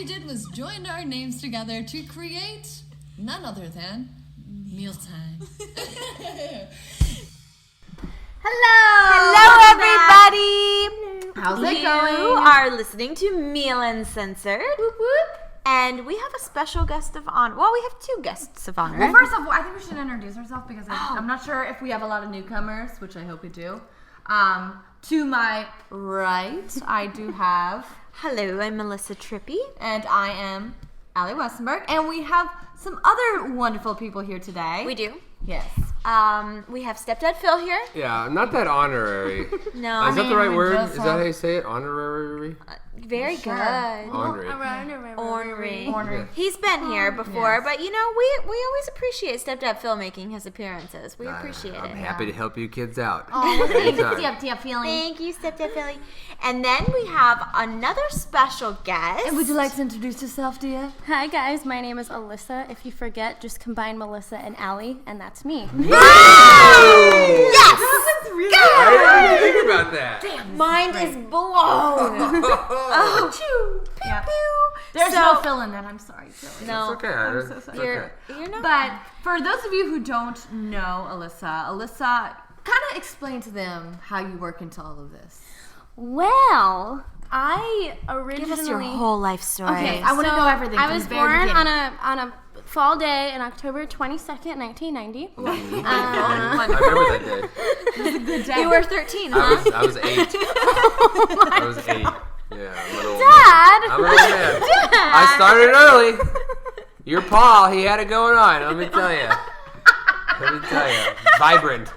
did was join our names together to create none other than Mealtime. Hello, everybody. How's it going? You are listening to MEAL Uncensored. Whoop, whoop. And we have a special guest of honor. Well, we have two guests of honor. Well, first of all, I think we should introduce ourselves because I'm not sure if we have a lot of newcomers, which I hope we do. To my right, I do have... Hello, I'm Melissa Trippi. And I am Allie Westenberg. And we have some other wonderful people here today. We do. Yes. We have Stepdad Phil here. Yeah, not that honorary. No. Is that the right we word? just Is that how you say it? Honorary? Very Sure. good. Honorary. Ornery. He's been here before, but you know, we always appreciate Stepdad Phil making his appearances. We appreciate I'm it. happy to help you kids out. Oh, thank you, Anytime. feeling. Thank you, Stepdad Philly. And then we have another special guest. And would you like to introduce yourself, dear? Hi guys, my name is Alyssa. If you forget, just combine Melissa and Allie, and that's me. Yes! I didn't think about that. Mind is blown. Oh, pew, Yeah. pew. There's So- no fill in that. I'm sorry, Philly. No, It's okay. I'm so sorry. you're not. But for those of you who don't know Alyssa, kind of explain to them how you work into all of this. Well, I originally... Give us your whole life story. Okay, I want to know everything. I from was the very born beginning. on a fall day on October 22nd, 1990. I remember that day. It was a good day. You were 13, huh? I was 8. I was 8. Yeah, I'm an old Dad! man. I'm an old man. I started early. Your Pa, he had it going on. Let me tell you. Vibrant.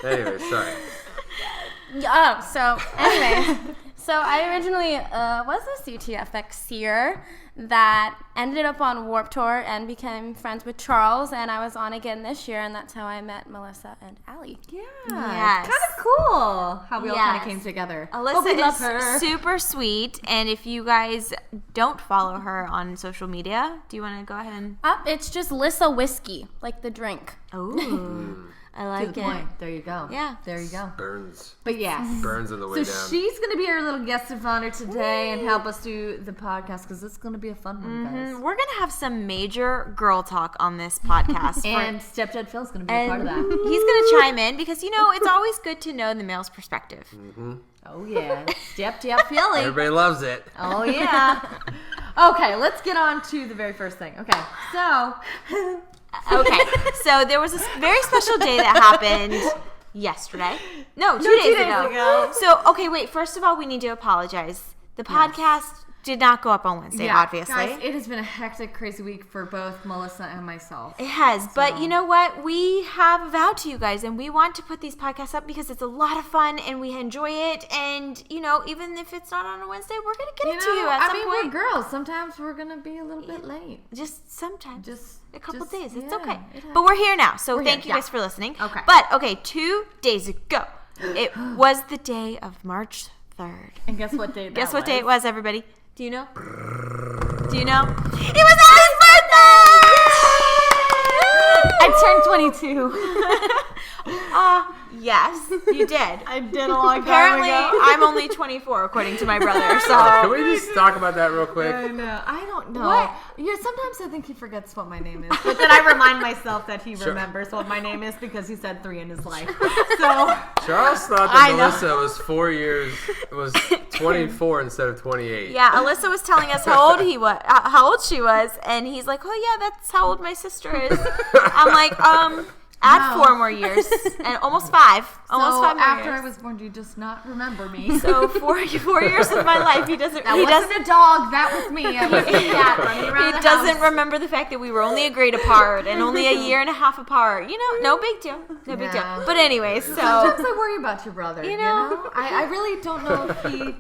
Anyway, sorry. Oh, so anyway, so I originally was a CTFXer that ended up on Warped Tour and became friends with Charles, and I was on again this year, and that's how I met Melissa and Allie. Yeah. Yes. Kind of cool how we all kind of Yes. came together. Alyssa we love is her. super sweet, and if you guys don't follow her on social media, do you want to go ahead and... It's just Lissa Whiskey, like the drink. Oh, I To like the it. point. There you go. Yeah. There you go. Burns. But yes. Burns on the way So down. she's going to be our little guest of honor today and help us do the podcast because it's going to be a fun one, guys. We're going to have some major girl talk on this podcast. And Stepdad Phil's going to be a part of that. He's going to chime in because, you know, it's always good to know the male's perspective. Oh, yeah. Stepdad Philly. Everybody loves it. Oh, yeah. Okay, let's get on to the very first thing. Okay, so... Okay, so there was a very special day that happened yesterday. No, 2 days ago. So, okay, wait. First of all, we need to apologize. The podcast did not go up on Wednesday, obviously. Guys, it has been a hectic, crazy week for both Melissa and myself. It has, but you know what? We have vowed to you guys, and we want to put these podcasts up because it's a lot of fun, and we enjoy it, and, you know, even if it's not on a Wednesday, we're going to get it to you at some point. we're girls. Sometimes we're going to be a little bit late. Just sometimes. Just a couple days. It's yeah, okay. it happens. But we're here now, so We're thank here, you guys for listening. Okay. But, okay, 2 days ago, it was the day of March 3rd. And guess what day Guess what day it was, everybody? Do you know? Do you know? It was Allie's birthday! I turned 22. Yes, you did. I did a long Apparently, I'm only 24, according to my brother, so... Can we just talk about that real quick? I know. I don't know. What? Yeah, sometimes I think he forgets what my name is. But then I remind myself that he remembers what my name is because he said 3 in his life. So... Charles thought I that know. Melissa was 4 years, was 24 instead of 28. Yeah, Alyssa was telling us how old she was, and he's like, "Oh yeah, that's how old my sister is." I'm like, add No. 4 more years, and almost 5, almost 5 more after years. I was born, do you just not remember me? So 4 years of my life, he doesn't. That He wasn't doesn't. a dog. That was me. I was a cat running around He the doesn't house. remember the fact that we were only a grade apart and only a year and a half apart. You know, no big deal. No big Yeah. deal. But anyway, so Sometimes I worry about your brother. You know? know? I really don't know if he...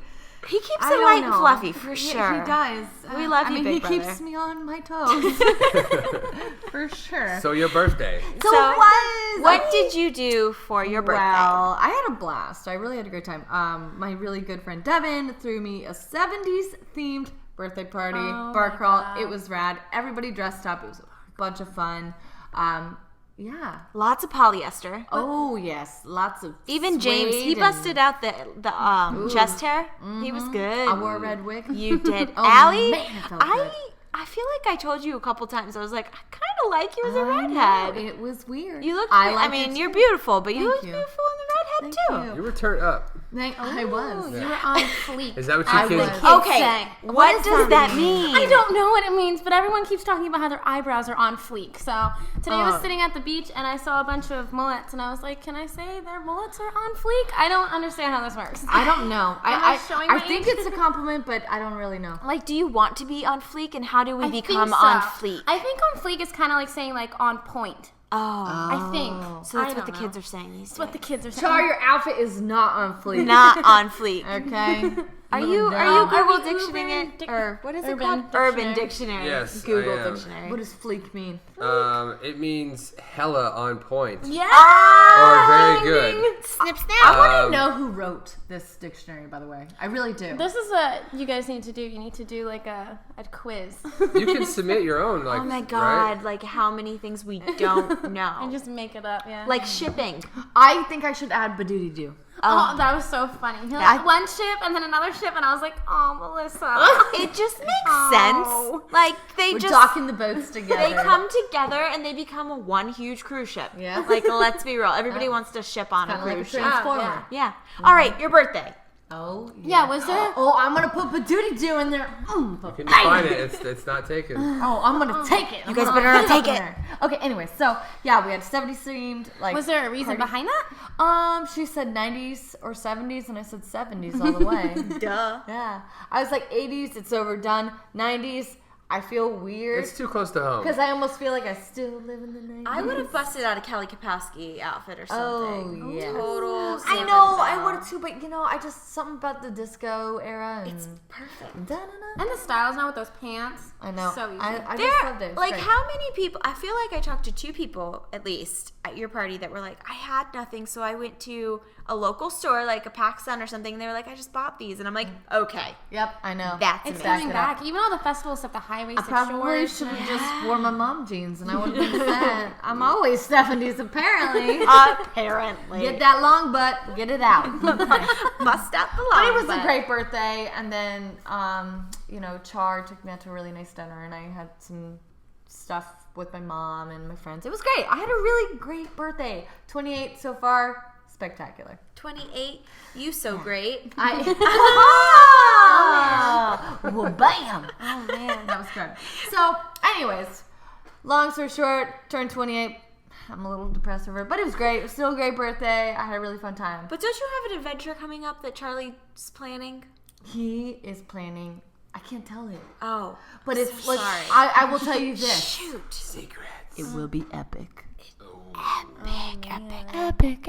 he keeps I it don't light and know. fluffy for Yeah, sure. he does. We love you, I mean, big he brother. keeps me on my toes. For sure. So your birthday. So it was. What did you do for your birthday? Well, I had a blast. I really had a great time. My really good friend Devin threw me a 70s themed birthday party, bar crawl. It was rad. Everybody dressed up. It was a bunch of fun. Yeah. Lots of polyester. Oh yes, lots of. Even James, he suede busted out the chest hair. He was good. I wore a red wig. You did. Oh, Allie, man, it felt good. I feel like I told you a couple times. I was like, I kind of like you as a I know, redhead. it was weird. You look. I mean, you're beautiful, but you look you. beautiful in the redhead Thank too. You were turned up. I was. You were on fleek. Is that what I you was. kids? Okay, what does that mean? I don't know what it means, but everyone keeps talking about how their eyebrows are on fleek. So today I was sitting at the beach and I saw a bunch of mullets, and I was like, "Can I say their mullets are on fleek?" I don't understand how this works. I don't know. I showing I my think age? it's a compliment, but I don't really know. Like, do you want to be on fleek, and how do we I think become so. on fleek? I think on fleek is kind of like saying like on point. Oh, I think. so that's I what the don't kids know. are saying these days. That's what the kids are saying. Char, your outfit is not on fleek. Not on fleek. Okay. Are you No. Google Urban Dictionary it? Or what is it Urban called? Dictionary. Urban Dictionary. Yes, Google I am. Dictionary. What does fleek mean? It means hella on point. Yeah. Or very good. Snip snap. I want to know who wrote this dictionary, by the way. I really do. This is what you guys need to do. You need to do like a quiz You can submit your own, like. Oh my right? god, like how many things we don't and know. just make it up. Yeah. Like shipping. I think I should add Badoody Doo. Oh, that was so funny. He like, one ship and then another ship, and I was like, "Oh, Melissa." It just makes Oh. sense. Like they We're just docking the boats together. they come together and they become a one huge cruise ship. Yeah. Like let's be real. Everybody wants to ship on a Kind of like a cruise ship. transformer. Yeah. All right, your birthday. Oh, Yeah, was there? Oh, I'm gonna put Badoody Doo in there. You can find it. It's not taken. Oh, I'm gonna take it. You guys better not take it. Okay, anyway, so yeah, we had 70s themed. Like, Was there a reason behind that? she said 90s or 70s, and I said 70s all the way. Duh. Yeah, I was like 80s, it's overdone. 90s, I feel weird It's too close to home. because I almost feel like I still live in the 90s. I would have busted out a Kelly Kapowski outfit or something. Oh, yeah. Total. I Sam know, and I Val. would have too, but I just something about the disco era. And It's perfect. And the styles now with those pants. I know. So easy. I just love this. Like, how many people? I feel like I talked to 2 people at least at your party that were like, I had nothing, so I went to a local store, like a PacSun or something. And they were like, I just bought these, and I'm like, okay, Yep, I know. that's It's amazing. coming back. Even all the festival stuff, the high-waisted I probably shorts. should have just worn my mom jeans and I would have been set. I'm always 70s apparently. Apparently, Get that long butt, get it out. bust out the But line. it was a great birthday, and then Char took me out to a really nice dinner, and I had some stuff with my mom and my friends. It was great. I had a really great birthday. 28 so far, spectacular. 28. You so great. Well, bam! Oh man, that was good. So, anyways, long story short, turned 28. I'm a little depressed over it, but it was great. It was still a great birthday. I had a really fun time. But don't you have an adventure coming up that Charlie's planning? He is planning. I can't tell it, Oh, but it's so like sorry. I will tell you this. Shoot. Secrets. It will be epic. Epic.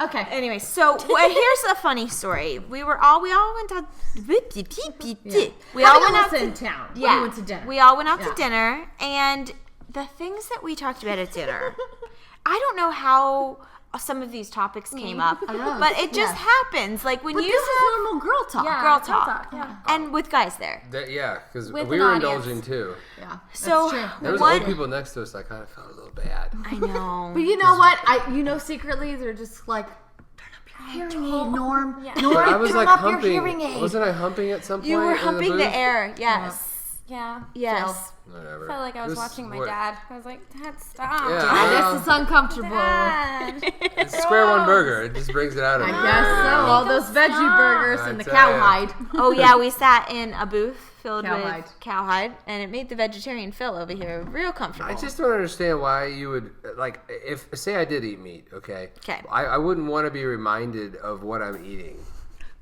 Okay. Anyway, so here's a funny story. We all went out. We all went out in to town. yeah. We went to dinner. We all went out Yeah. to dinner, and the things that we talked about at dinner, I don't know how some of these topics came up, but it just happens. Like when But you this is have normal girl talk. Yeah, girl talk, yeah. and with guys there. Yeah, because With we an were audience. indulging too. Yeah. So There was one, old people next to us. I kind of felt a little bad. I know. But you know what? Secretly they're just like, turn up your hearing aid, Norm. Yeah. Norm, But I was turn like up your humping. hearing aid. Wasn't I humping at some point? You were in humping the the booth? air. Yes. Yeah. Yes. Whatever. I felt like I was This- watching my what- dad. I was like, Dad, stop. Yeah. I guess it's uncomfortable. Dad. It's square one burger. It just brings it out of I me. guess so. All those veggie burgers I and the tell ya. cowhide. Oh yeah, we sat in a booth filled Cowhide. with cowhide, and it made the vegetarian Phil over here real comfortable. I just don't understand why you would like if say I did eat meat, okay? 'Kay. I wouldn't want to be reminded of what I'm eating.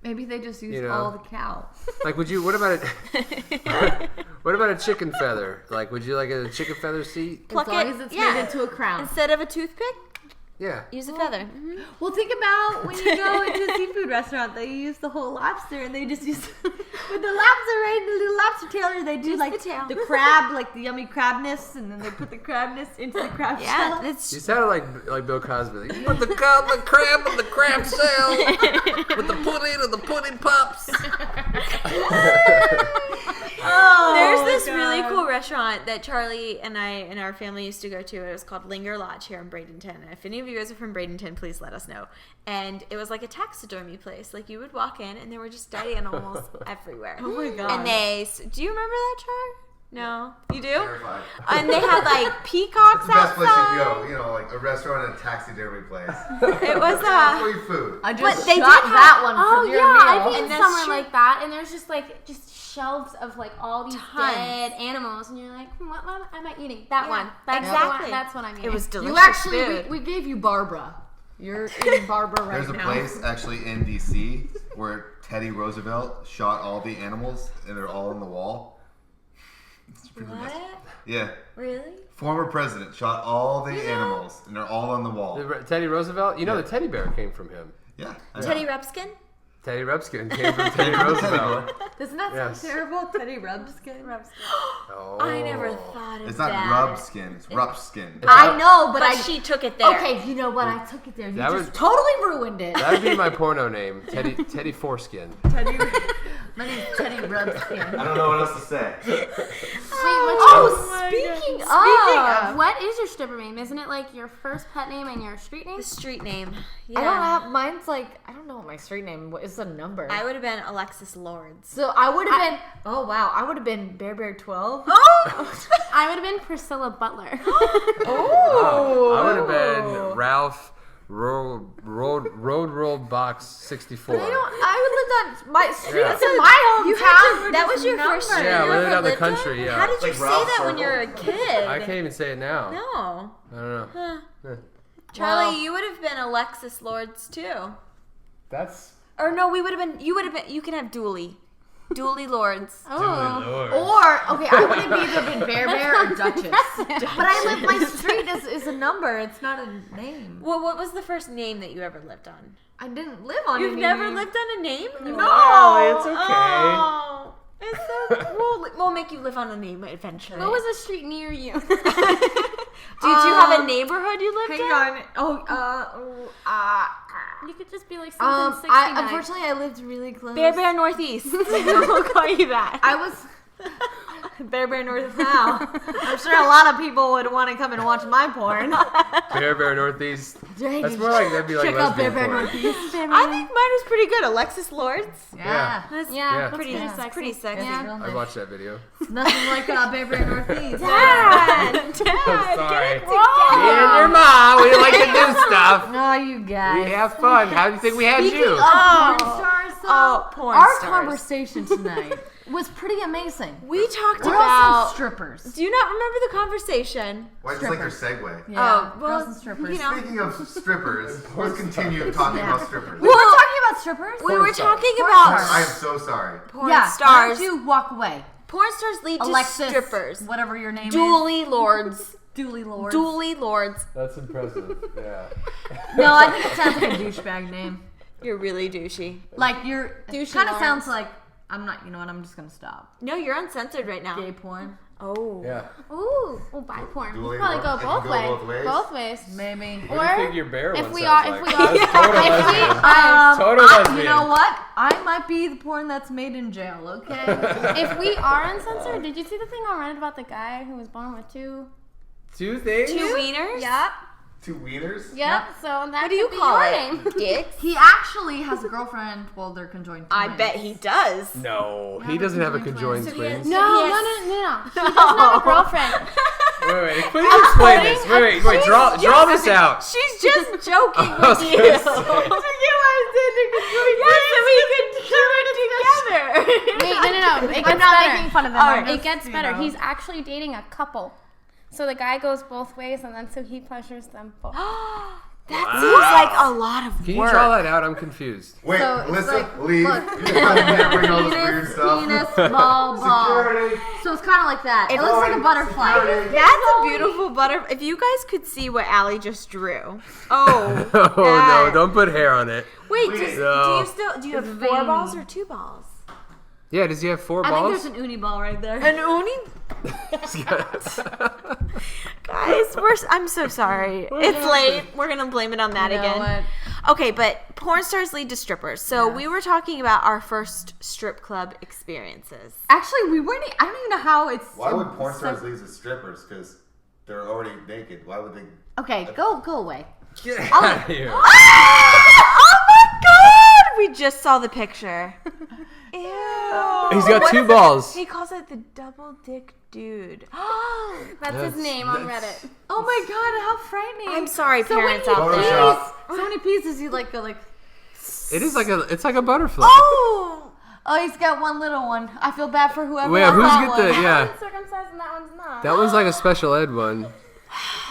Maybe they just used You know. all the cow. Like, would you? What about a what about a chicken feather? Like, would you like a chicken feather seat? Pluck As long it, as it's yeah. made into a crown. Instead of a toothpick, Yeah. use a feather. Well, think about when you go into a seafood restaurant, they use the whole lobster, and they just use with the lobster, right? The little lobster tail, they do Just like the tail. the crab, like the yummy crabness, and then they put the crabness into the crab Yeah, shell. that's You sounded like Bill Cosby. Like, you put the crab in the crab shell with the pudding and the pudding pops. There's this really cool restaurant that Charlie and I and our family used to go to. It was called Linger Lodge here in Bradenton. And if any of you guys are from Bradenton, please let us know. And it was like a taxidermy place. Like you would walk in and there were just dead animals everywhere. Oh my god. And do you remember that, Char? No, you do? Terrified. And they had like peacocks It's the best place you outside. can go. You know, like a restaurant and a taxidermy place. It was Free food. I but just they shot did that one Oh for your yeah, meal. I've been And that's somewhere true. like that, and there's just shelves of like all these Tons. dead animals, and you're like, what am I eating? That Yeah, one. That's exactly. The one. That's what I'm eating. It was delicious You actually, food. we gave you Barbara. You're eating Barbara right There's a now. place actually in DC where Teddy Roosevelt shot all the animals and they're all on the wall. It's pretty messed- What? Yeah. Really? Former president shot all the animals and they're all on the wall. Teddy Roosevelt? You know the teddy bear came from him. Yeah. I know. Teddy Repskin? Teddy Repskin came from Teddy Roosevelt. Doesn't that Yes. sound terrible? Teddy Rubskin? Oh. I never thought of It's that. not rub skin, it's rup skin. I know, but But I... she took it there. Okay, you know what? I took it there. You That just was- totally ruined it. That would be my porno name, Teddy Foreskin. Teddy... My name's Teddy Rubskin. I don't know what else to say. Speaking of... What is your stripper name? Isn't it like your first pet name and your street name? The street name. Yeah. I don't have... Mine's like... I don't know what my street name... What is the number? I would have been Alexis Lords. So I would have been... Oh, wow. I would have been Bear 12. I would have been Priscilla Butler. I would have been Ralph Road Box 64. I would live on my street. Yeah. It's in my hometown. That was your first street Yeah, you we lived ever out the lived on? country, yeah. How did you Like say Ralph that when Circle. you were a kid? I can't even say it now. No. I don't know. Charlie, Well- you would have been Alexis Lords too. That's Or no, you would have been, you can have Dooley. Dooley Lords. Oh. Or, okay, I would have either been Bear or Duchess. But I live, my street is a number. It's not a name. Well, what was the first name that you ever lived on? I didn't live on You've any never name. lived on a name? No. Wow, it's okay. Oh, it's so we'll make you live on a name eventually. What was a street near you? Did you have a neighborhood you lived in? Hang on. You could just be like something 69. Unfortunately, I lived really close. Bear Northeast. We'll call you that. I was Bear North now. I'm sure a lot of people would want to come and watch my porn. Bear Northeast. That's more like that'd be like Check out lesbian Bear porn. Northeast. I think mine was pretty good. Alexis Lords. Yeah. That's yeah, Yeah. pretty, that's that's pretty sexy. Yeah. I watched that video. Nothing like Bear Northeast. Dad, I'm sorry. Dad, Me and your mom, we like to do stuff. Oh, you guys. We have fun. How do you think we had Speaking you? of porn stars, though, Oh, porn our stars. conversation tonight was pretty amazing. We talked Girls about. and strippers. Do you not remember the conversation? Why just like your segue? Yeah, Oh, well, girls and strippers. you know. Speaking of strippers, let's continue talking about strippers. We were talking about strippers. We were stars. talking Porn about stars. I am so sorry. porn Yeah, stars. why don't you walk away? Porn stars lead Alexis, to strippers. whatever your name Dooley Lords. is. Dooley Lord. Dooley Lords. That's impressive. Yeah. No, I think it sounds like a douchebag name. You're really douchey. Like you're. Douchey Kind of Lawrence. sounds like I'm not. You know what? I'm just gonna stop. No, you're uncensored right now. Gay porn. Oh. Yeah. Ooh, bi porn. You Dooley probably go Lawrence. It both can go ways. both ways. Both ways. Maybe. What do you think your bear if one we sounds are, like? if we are, That's total lesbian. Total lesbian. You know what? I might be the porn that's made in jail. Okay. if we are uncensored, did you see the thing on Reddit about the guy who was born with two? Two things? Two wieners? Yep. 2 wieners? Yep. So that What do you could be call your it? name. Dicks? He actually has a girlfriend. Well, they're conjoined. I twins. bet he does. No, he doesn't have a conjoined So he has- twins. No, Yes. no. He doesn't have a girlfriend. Wait, please explain this. Wait, draw this out. She's just joking I was with gonna you. say. Yes, so we can keep it together. Wait, no. It gets I'm not better. making fun of them. All I'm right. It just, gets you better. know. He's actually dating a couple. So the guy goes both ways, and then so he pleasures them both. That seems like a lot of Can you work. draw that out? I'm confused. Wait, So it's Melissa, like, leave. look. You're coming here, bring all this weird Penis, stuff. penis, ball. Security. So it's kind of like that. It looks like a butterfly. Security. That's a beautiful butterfly. If you guys could see what Allie just drew. Oh. Oh no! that- Don't put hair on it. Wait, Please. No. do you have It's 4 veiny. balls or 2 balls? Yeah. Does he have 4 I think balls? there's an uni ball right there. An uni? Guys, I'm so sorry. It's late. We're gonna blame it on that You know again. what? Okay, but porn stars lead to strippers. So we were talking about our first strip club experiences. Actually, we weren't. I don't even know how it's. Why would porn stars lead to strippers? Because they're already naked. Why would they? Okay, go away. Get out of here. Oh my god! We just saw the picture. Ew. He's got two balls. He calls it the double dick dude. That's his name on Reddit. Oh my god, how frightening! I'm sorry, So when parents he out there. Photoshop. So many pieces you like go like. It is like it's like a butterfly. Oh! Oh, he's got one little one. I feel bad for whoever. Wait, has who's that get one. the That one's circumcised and that one's not. That one's like a special ed one.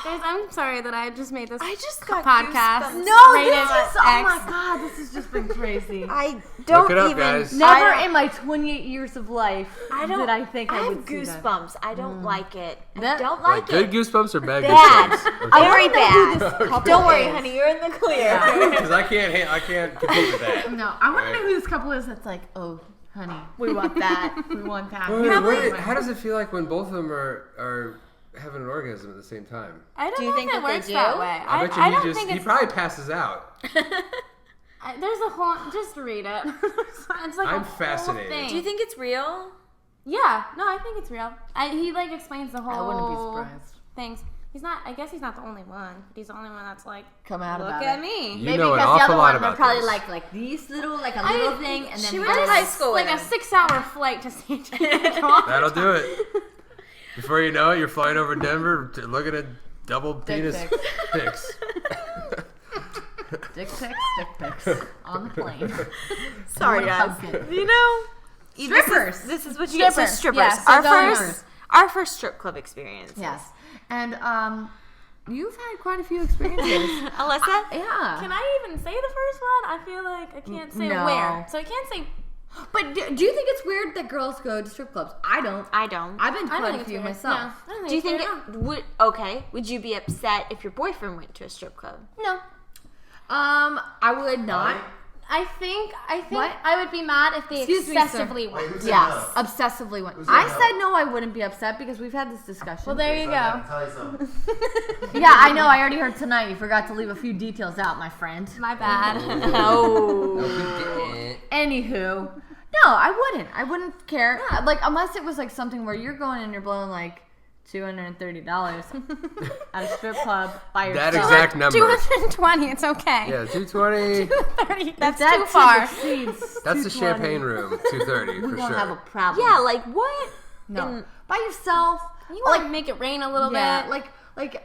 Guys, I'm sorry that I just made this I just got podcast. goosebumps. No, Rated this is. Oh X. my god, this has just been crazy. I don't Look it up, even. guys. Never I in my 28 years of life did I think I have would see that. goosebumps. I don't like it. That- I don't Like like good it. goosebumps or bad Bad. goosebumps? Very bad. couple Don't worry, is. honey. You're in the clear. Because I can't compete with that. No, I want to Right. know who this couple is that's like, oh, honey, we want that. We want that. How does it feel like when both of them are having an orgasm at the same time? I don't Do you know think if it that they works do? that way. I bet I you don't think he it's. probably passes out. There's a whole. Just read it. It's like I'm a whole fascinated. thing. Do you think it's real? Yeah. No, I think it's real. He like explains the whole. I wouldn't be surprised. Things. He's not. I guess he's not the only one. But he's the only one that's like. Come out Look about at it. me. You Maybe know an because the awful other lot one, they're about probably this. like these little, like a little thing, and then she we went to just- high school with Like a him. 6-hour flight to San Diego. That'll do it. Before you know it, you're flying over Denver looking at double penis pics. dick pics on the plane. Sorry, guys. Pumpkin. You know, Strippers. This is what you get. So Strippers. strippers. Yeah, so Our first strip club experience. Yes, and you've had quite a few experiences. Alyssa. Yeah. Can I even say the first one? I feel like I can't say No. where. So I can't say. But do you think it's weird that girls go to strip clubs? I don't. I don't. I've been to I don't quite a think it's few weird. myself. No, I don't think Do you it's think weird. it would? Okay. Would you be upset if your boyfriend went to a strip club? No. I would not. I think What? I would be mad if they Excuse me, sir. excessively went. Who said Yes, no? obsessively went. said I no? said no, I wouldn't be upset because we've had this discussion. Well, there you go. Tell you something. Yeah, I know. I already heard tonight. You forgot to leave a few details out, my friend. My bad. Oh. Anywho, no, I wouldn't. I wouldn't care. Like, unless it was like something where you're going and you're blowing like $230 at a strip club by yourself. That exact number. 220. It's okay. Yeah, 220. 30. That's That too far. exceeds That's the 220, champagne room. 230 we for don't have a sure. problem. Yeah. Like what? no, by yourself. You want to make it rain a little Yeah, bit. like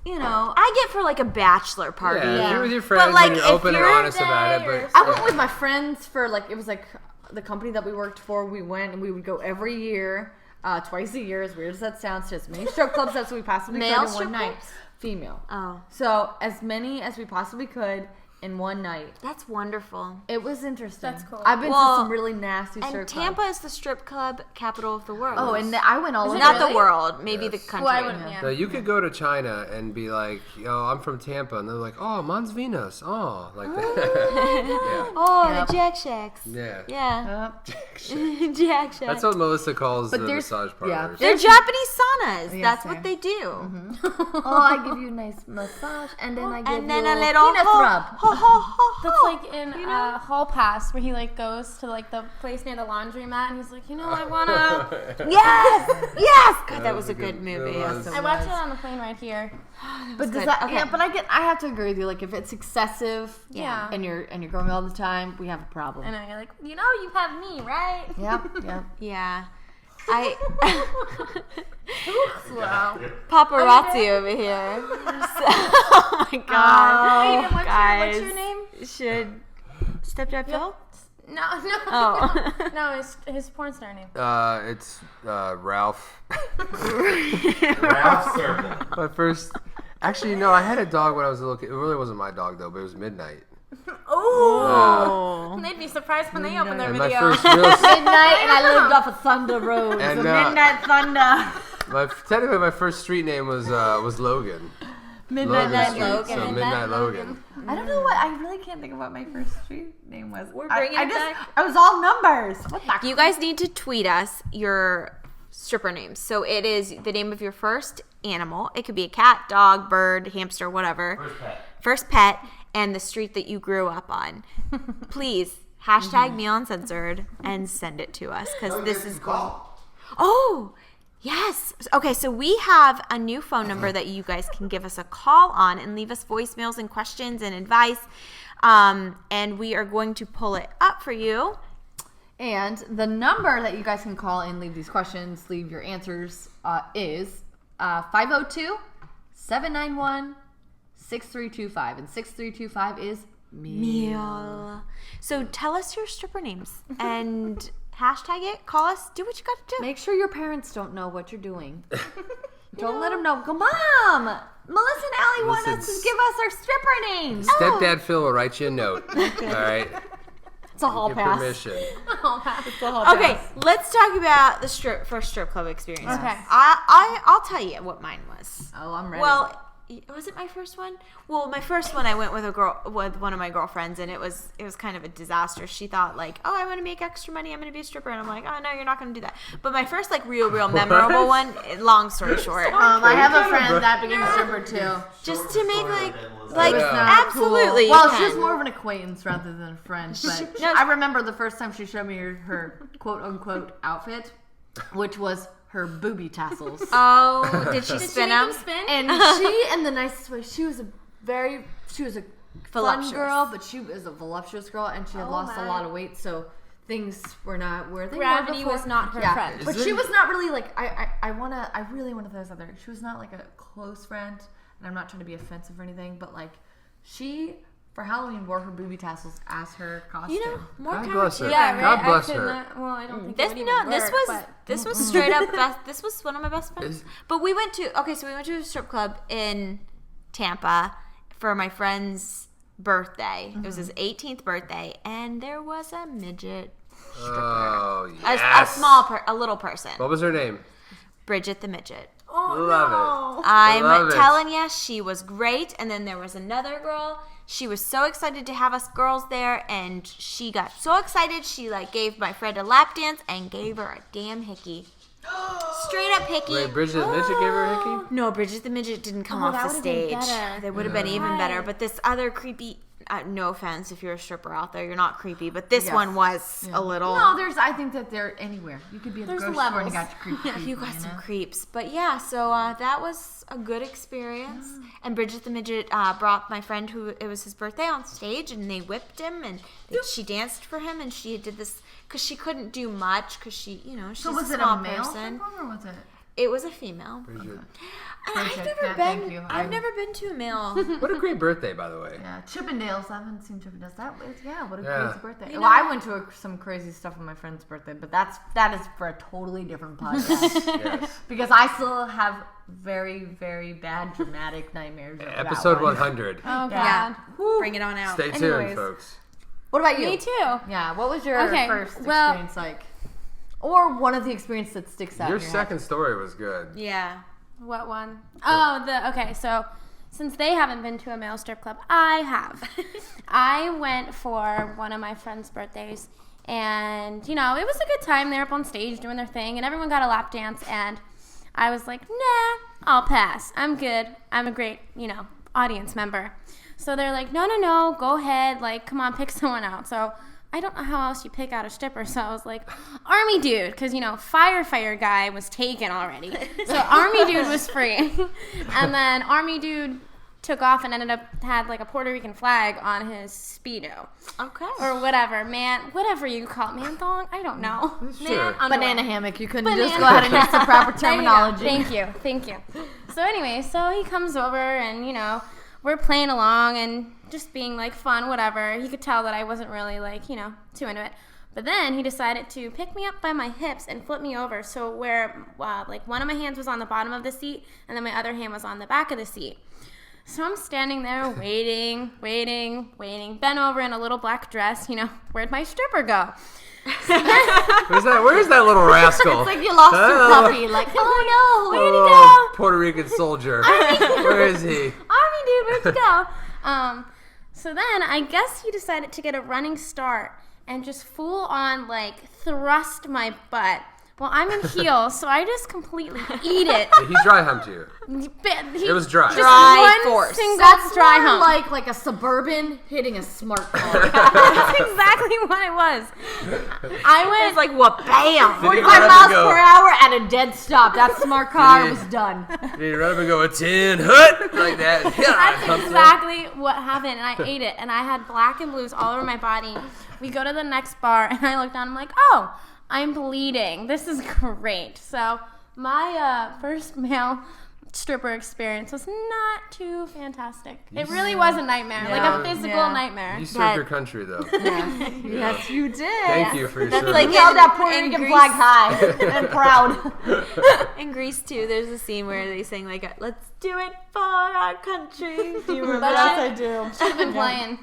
you know. I get for like a bachelor party. Yeah, if Yeah. you're with your friends like, and you're if open and you're honest about it. But I went with my friends for like it was like the company that we worked for. We went and we would go every year, twice a year. As weird as that sounds, to as many strip clubs as we possibly Male could in strip one night. clubs? Female. Oh, So as many as we possibly could in one night. that's wonderful. It was interesting. That's cool. I've been Well, to some really nasty And strip Tampa clubs. is the strip club capital of the world. Oh, and I went all over. not really? the world, maybe the Yes. country. Well, I wouldn't. Yeah. No, you could go to China and be like, yo, I'm from Tampa. And they're like, oh, Mons Venus. Oh, like that. Oh, Yep. the Jack Shacks. Yeah. Yeah. Uh, Jack Shacks. That's what Melissa calls the there's- massage yeah. parlors. They're Japanese saunas. Yes, That's sir. what they do. oh, I give you a nice massage, and then I give And then you a little penis ho, rub. ho, ho, ho, That's ho. like in Hall Pass where he like goes to like the place near the laundromat and he's like, you know, I wanna. Yes, yes. God, that was a good that movie. was- I watched it on the plane right here. But does good. that? Okay. Yeah, but I have to agree with you. Like, if it's excessive, Yeah. and you're going all the time, we have a problem. I know you're like, you know, you have me, right? Yep. Yeah. Wow. Paparazzi over here. Oh my god. What's guys. your name? Should Stepdad Phil? No. Oh. No, his porn star name. It's Ralph. Ralph Circle. My first. Actually, no, I had a dog when I was a little kid. It really wasn't my dog, though, but it was Midnight. Oh. They'd be surprised when they open their And my video. first real. Midnight, and I lived off of Thunder Road. And, so uh, Midnight Thunder. Technically, my first street name was Logan. Midnight Street, Logan. So Midnight Logan. I don't know what. I really can't think of what my first street name was. We're bringing it back. I was all numbers. What the? You guys need to tweet us your stripper names. So it is the name of your first animal. It could be a cat, dog, bird, hamster, whatever. First pet. First pet. and the street that you grew up on. Please, hashtag Meal Uncensored and send it to us because this is cool. Oh, yes. Okay, so we have a new phone number that you guys can give us a call on and leave us voicemails and questions and advice. And we are going to pull it up for you. And the number that you guys can call and leave these questions, leave your answers, is 502-791-6325. And 6325 is meal. So tell us your stripper names and hashtag it. Call us. Do what you got to do. Make sure your parents don't know what you're doing. Don't let them know. Go, Mom! Melissa and Allie want us to give us our stripper names. Stepdad Phil will write you a note. All right. It's a hall pass. Permission. It's a hall Okay, pass. let's talk about the first strip club experience. Okay. I'll tell you what mine was. Oh, I'm ready. Well, was it my first one? Well, my first one I went with with one of my girlfriends, and it was kind of a disaster. She thought like, oh, I want to make extra money, I'm going to be a stripper, and I'm like, oh no, you're not going to do that. But my first like real memorable one. Long story short, I have a friend that became a stripper too. just to make Yeah. absolutely. Well, you she can. was more of an acquaintance rather than a friend. But I remember the first time she showed me her quote unquote outfit, which was her booby tassels. Oh, did she spin make them? them spin? And she, in the nicest way, she was a fun Voluptuous. girl, but she was a voluptuous girl, and she had lost a lot of weight, so things were not where they Gravity were before. was not her friend. But she was not really like I really want to throw this out there. She was not like a close friend, and I'm not trying to be offensive or anything, but like she for Halloween wore her booby tassels as her costume. You know, more God power bless to her. you. Yeah, right. God bless I could her. not. Well, I don't think This it would even work, but this was straight up best. This was one of my best friends. But we went to a strip club in Tampa for my friend's birthday. It was his 18th birthday, and there was a midget stripper, Oh, a yes. a little person, What was her name? Bridget the midget. Love I'm Love it. telling you, she was great. And then there was another girl. She was so excited to have us girls there, and she got so excited she like gave my friend a lap dance and gave her a damn hickey. Straight up hickey. Wait, Bridget the Midget gave her a hickey? No, Bridget the midget didn't come Oh, off that the would've been stage. better. That would have been even better. But this other creepy. No offense if you're a stripper out there, you're not creepy, but this one was a little. No, I think that they're anywhere. You could be at the grocery store and you got your creep. Yeah, you got some creeps. But yeah, so that was a good experience. And Bridget the midget brought my friend who it was his birthday on stage, and they whipped him, and she danced for him, and she did this because she couldn't do much because she's So a was it small a male person. stripper or was it? It was a female. Bridget. I've Bridget, never thank been. you. I've never been to a male. What a great birthday, by the way. Yeah, Chippendales. I haven't seen Chippendales. What a Yeah. crazy birthday. Well, I went to some crazy stuff on my friend's birthday, but that is for a totally different podcast. Yes. Because I still have very, very bad dramatic nightmares. over that Episode one. 100. oh god. Yeah. Bring it on out. Stay tuned, Anyways. folks. What about you? Me too. Yeah. What was your Okay, first well- experience like? Or one of the experiences that sticks out. Your in your second story was good. Yeah. What one? Oh, okay. So since they haven't been to a male strip club, I have. I went for one of my friends' birthdays, and it was a good time. They're up on stage doing their thing, and everyone got a lap dance, and I was like, nah, I'll pass. I'm good. I'm a great, audience member. So they're like, no, go ahead. Like, come on, pick someone out. So I don't know how else you pick out a stripper, so I was like, Army Dude, because, firefighter guy was taken already. So Army Dude was free. And then Army Dude took off and had like a Puerto Rican flag on his Speedo. Okay. Or whatever, whatever you call it, man thong, I don't know. Sure. Man, underwear. Banana hammock. You couldn't Banana- just go ahead and use the proper There you go. terminology. Thank you. So anyway, so he comes over and, we're playing along and just being like fun, whatever. He could tell that I wasn't really like, too into it. But then he decided to pick me up by my hips and flip me over. So where like one of my hands was on the bottom of the seat and then my other hand was on the back of the seat. So I'm standing there waiting, bent over in a little black dress, where'd my stripper go? Where's that little rascal? It's like you lost your puppy. Like, oh no, where'd he Oh, Puerto Rican soldier. Where is he? Army Dude, where'd you go? So then I guess he decided to get a running start and just full on like thrust my butt Well, I'm in heels, so I just completely eat it. He dry humped you. It was dry. Just Dry one force. single That's dry more hump. like a Suburban hitting a smart car. That's exactly what it was. I went It's like, what? Bam! 45 Let miles it go. per hour at a dead stop. That smart car Yeah. was done. You run up and go a 10 hut like that. That's exactly what happened, and I ate it, and I had black and blues all over my body. We go to the next bar, and I look down, I'm like, oh, I'm bleeding. This is great. So my first male stripper experience was not too fantastic. It really was a nightmare, like a physical nightmare. You served your country, though. Yes, you did. Thank you for your service. like You held that Puerto in Rican Greece. flag high and proud. In Greece too, there's a scene where they sing like, "Let's do it for our country." Do you remember That that? do. should have been playing.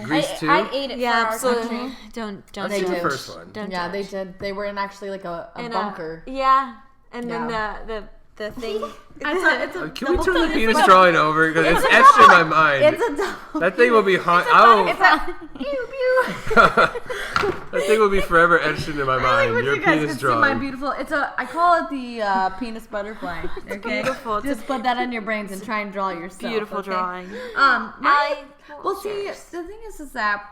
Grease too? I ate it Yeah, for our absolutely. country. Don't They judge. did. the first one. Don't Yeah, they judge. did. They were in actually like a In bunker. Yeah, and Yeah. then the thing. Can we turn the penis drawing over? Because it's etched in my mind. It's a double. That thing will be haunt. That thing will be forever etched into my mind. Your penis see my drawing. beautiful. I call it the penis butterfly. Okay, beautiful. It's Just put that on your brains and try and draw it yourself. Beautiful okay? drawing. Well, see, the thing is that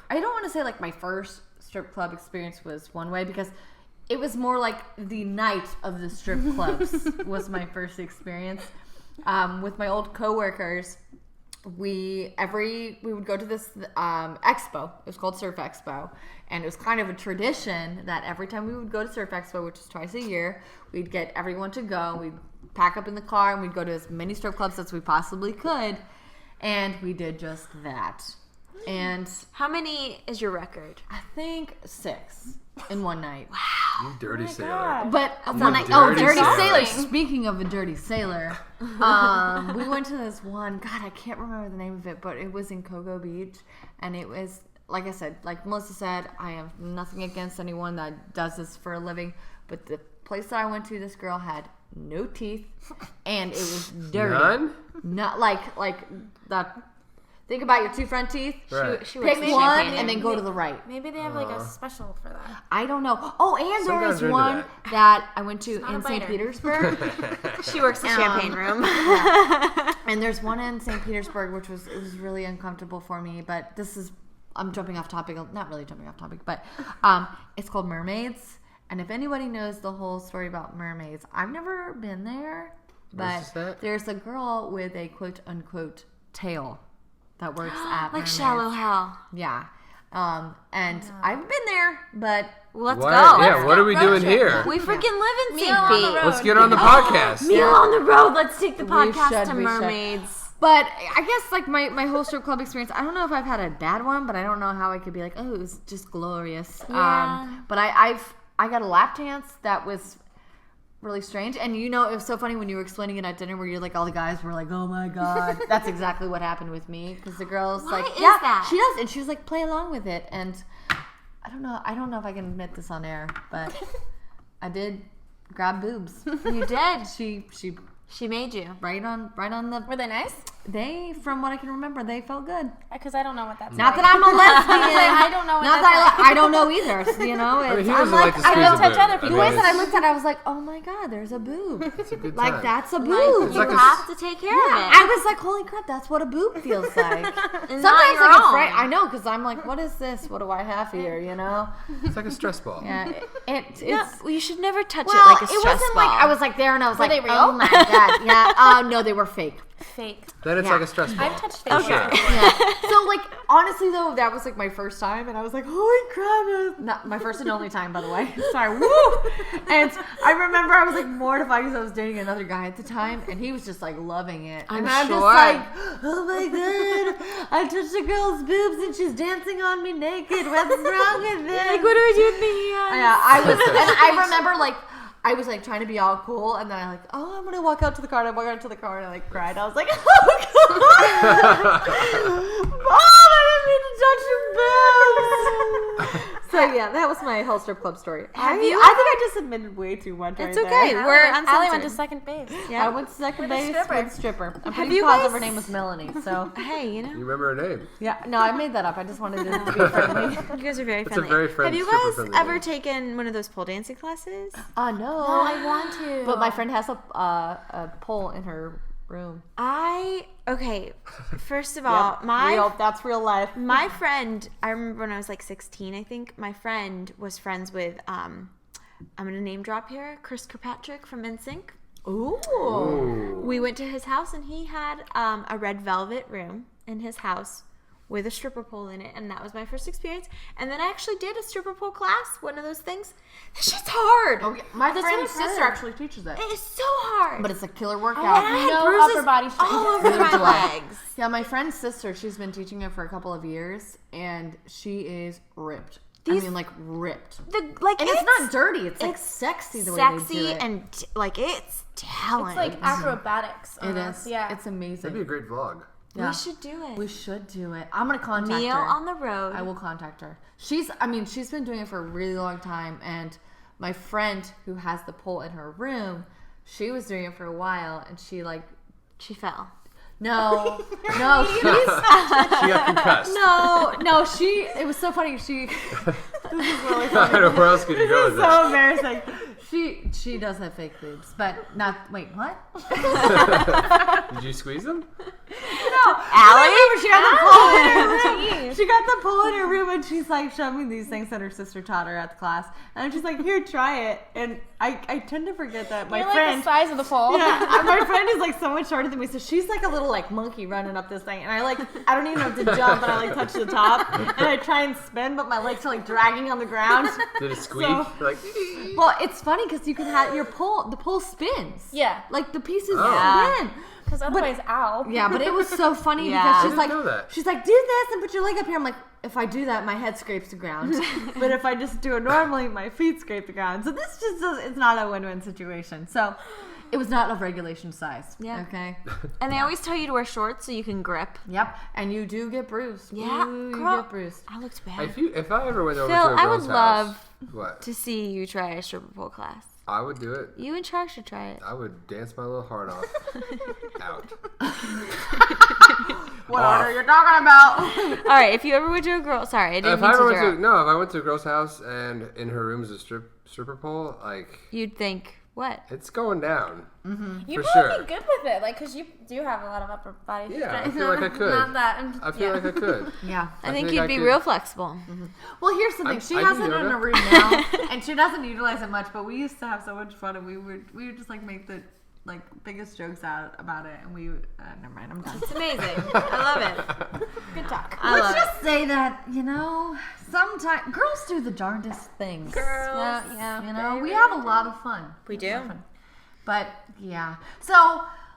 I don't want to say like my first strip club experience was one way because it was more like the night of the strip clubs was my first experience. With my old coworkers, we would go to this expo. It was called Surf Expo, and it was kind of a tradition that every time we would go to Surf Expo, which is twice a year, we'd get everyone to go. We'd pack up in the car and we'd go to as many strip clubs as we possibly could, and we did just that. And How many is your record? I think 6 in one night. You dirty sailor. But dirty dirty sailor. sailor. Speaking of a dirty sailor, we went to this one. God, I can't remember the name of it, but it was in Cocoa Beach, and it was like I said, like Melissa said, I have nothing against anyone that does this for a living, but the place that I went to, this girl had no teeth, and it was dirty. None? Not like that. Think about your 2 front teeth. Right. She works Pick in one Champagne. and then go to the right. Maybe they have like a special for that. I don't know. Oh, and there Sometimes was they're into one that I went to not a in St. biter. Petersburg. She works in Champagne Room. And there's one in St. Petersburg, which was really uncomfortable for me. But I'm jumping off topic, not really jumping off topic, but it's called Mermaids. And if anybody knows the whole story about mermaids, I've never been there, What's but that? there's a girl with a quote unquote tail that works at Like Mermaids. Shallow Hell. Yeah. And I've been there, but Let's What? go. Yeah, what are we doing here? We freaking live in Meal St. on the Pete. road. Let's get on the podcast. Meal on the road. Let's take the We podcast should, to we should. mermaids. But I guess like my whole strip club experience, I don't know if I've had a bad one, but I don't know how I could be like, oh, it was just glorious. Yeah. But I got a lap dance that was really strange, and it was so funny when you were explaining it at dinner, where you're like, all the guys were like, oh my god, that's exactly what happened with me, because the girl's Why like, is yeah, that? she does, and she was like, play along with it, and I don't know if I can admit this on air, but I did grab boobs. You did. She made you. right on the. Were they nice? They, from what I can remember, they felt good. Because I don't know what that's Not like. that I'm a lesbian. I don't know what Not that's that like. I don't know either. I mean, he I'm doesn't like to squeeze don't a touch boob. other I people. the mean, way that I it's- looked at it, I was like, oh my god, there's a boob. It's a good Like time. that's a boob. It's You like a- have to take care of it. I was like, holy crap, that's what a boob feels like. And Sometimes not your I get own. frightened. I know, because I'm like, what is this? What do I have here? It's like a stress ball. Yeah, it's. Well, you should never touch Well, it like a stress wasn't ball. like I was like there and I was Were like, they real? oh my god, yeah. No, they were fake. Fake. Then it's Yeah. like a stress ball. I've touched fake. Okay. Yeah. So like honestly though, that was like my first time, and I was like, holy crap! Not my first and only time, by the way. Sorry, woo! And I remember I was like mortified because I was dating another guy at the time, and he was just like loving it. I'm and I'm sure. just like, oh my god! I touched a girl's boobs and she's dancing on me naked. What's wrong with this? Like, what do I do with me? Yeah, I was, and I remember like. I was like trying to be all cool, and then I like, oh, I'm gonna walk out to the car. And I walked out to the car, and I like cried. I was like, oh god, Mom, I didn't mean to touch your boobs. So yeah, that was my whole strip club story. I think I just admitted way too much. It's right okay. there. We're Allie uncensored. went to second base. I went to second base stripper. with stripper. I'm Have pretty you positive guys- her name was Melanie. So Hey, you know. You remember her name? yeah, no, I made that up. I just wanted it to be friendly. You guys are very It's a friendly. very friendly, Have you super guys friendly ever name. taken one of those pole dancing classes? No, I want to. But my friend has a pole in her room. Okay, first of all, That's real life. my friend, I remember when I was like 16, I think, my friend was friends with, I'm going to name drop here, Chris Kirkpatrick from NSYNC. Ooh. We went to his house and he had a red velvet room in his house with a stripper pole in it, and that was my first experience. And then I actually did a stripper pole class, one of those things. That shit's hard. Oh, yeah. My That's friend's what I've sister heard. actually teaches it. It is so hard. But it's a killer and workout. I had No bruises upper body strength. all over Neither my do I. legs. Yeah, my friend's sister, she's been teaching it for a couple of years, and she is ripped. I mean, like, ripped. And it's not dirty. It's like sexy the way they do Sexy it. and like it's talent. It's like acrobatics. It almost. is. Yeah. It's amazing. That'd be a great vlog. Yeah. We should do it. We should do it. I'm gonna contact Meal her. on the road. I will contact her. She's been doing it for a really long time, and my friend who has the pole in her room, she was doing it for a while, and she fell. no, she's She got concussed. no, it was so funny. This is really I funny. don't know where else could you go with this. So embarrassing. She does have fake boobs, but not. Wait, what? Did you squeeze them? Allie? She got the pole in her room. She got the pole in her room, and she's like showing me these things that her sister taught her at the class. And I'm just like, here, try it. And I tend to forget that my You're friend. like the size of the pole. Yeah, my friend is like so much shorter than me, so she's like a little like monkey running up this thing, and I don't even have to jump, and I like touch the top, and I try and spin, but my legs are like dragging on the ground. Did it squeak? So- Like, Well, it's funny because you can have the pole spins. Yeah. Like the pieces Oh. spin. Because otherwise, ow. Yeah, but it was so funny Yeah. because I she's didn't like, know that. she's like, do this and put your leg up here. I'm like, if I do that, my head scrapes the ground. But if I just do it normally, my feet scrape the ground. So this just it's not a win-win situation. So it was not of regulation size. Yeah. Okay. And they always tell you to wear shorts so you can grip. Yep. And you do get bruised. Yeah, Ooh, girl. you get bruised. I looked bad. if I ever went over Phil, to a I girl's would house, love what? to see you try a stripper pole class. I would do it. You and Char should try it. I would dance my little heart off. Out. What Off. are you talking about? All right, if you ever went to a girl, sorry, I didn't If mean I to ever went interrupt. to if I went to a girl's house and in her room's a stripper pole, like You'd think what? it's going down. You For would sure. be good with it, like, because you do have a lot of upper body Yeah, I strength. feel like I could. Not that. I feel like I could. Yeah. I think think you'd I be could- real flexible. Well, here's the thing. I'm- She I has do it in yoga. a room now, and she doesn't utilize it much. But we used to have so much fun, and we would just like make the like biggest jokes out about it. And we never mind. I'm done. It's amazing. I love it. Good talk. I love Let's just say that sometimes girls do the darndest things. Yeah, yeah. We have a lot of fun. We do. A lot of fun. But yeah, so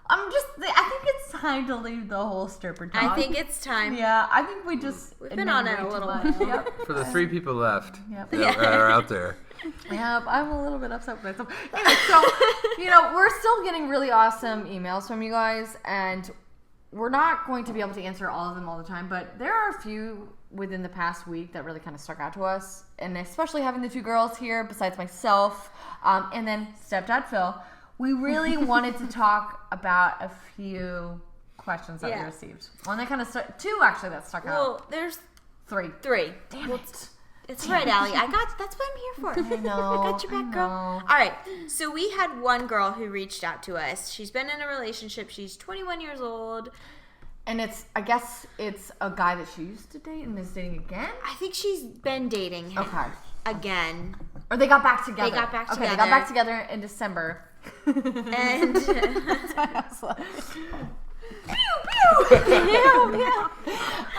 I think it's time to leave the whole stripper talk. I think it's time. Yeah, I think we just We've been on it a little while. Yep. For the 3 people left Yep. that are out there. Yeah, I'm a little bit upset with myself. Anyway, so, we're still getting really awesome emails from you guys, and we're not going to be able to answer all of them all the time, but there are a few within the past week that really kind of stuck out to us, and especially having the 2 girls here, besides myself, and then stepdad Phil, we really wanted to talk about a few questions that we Yeah. received. One that kind of 2 actually that stuck out. Well, there's 3. 3. Damn it. It's right, Allie. That's what I'm here for. I know. I got your back, girl. know. All right. So we had one girl who reached out to us. She's been in a relationship. She's 21 years old. And I guess it's a guy that she used to date and is dating again? I think she's been dating him Okay. again. Or they got back together. They got back Okay, they together. got back together in December. And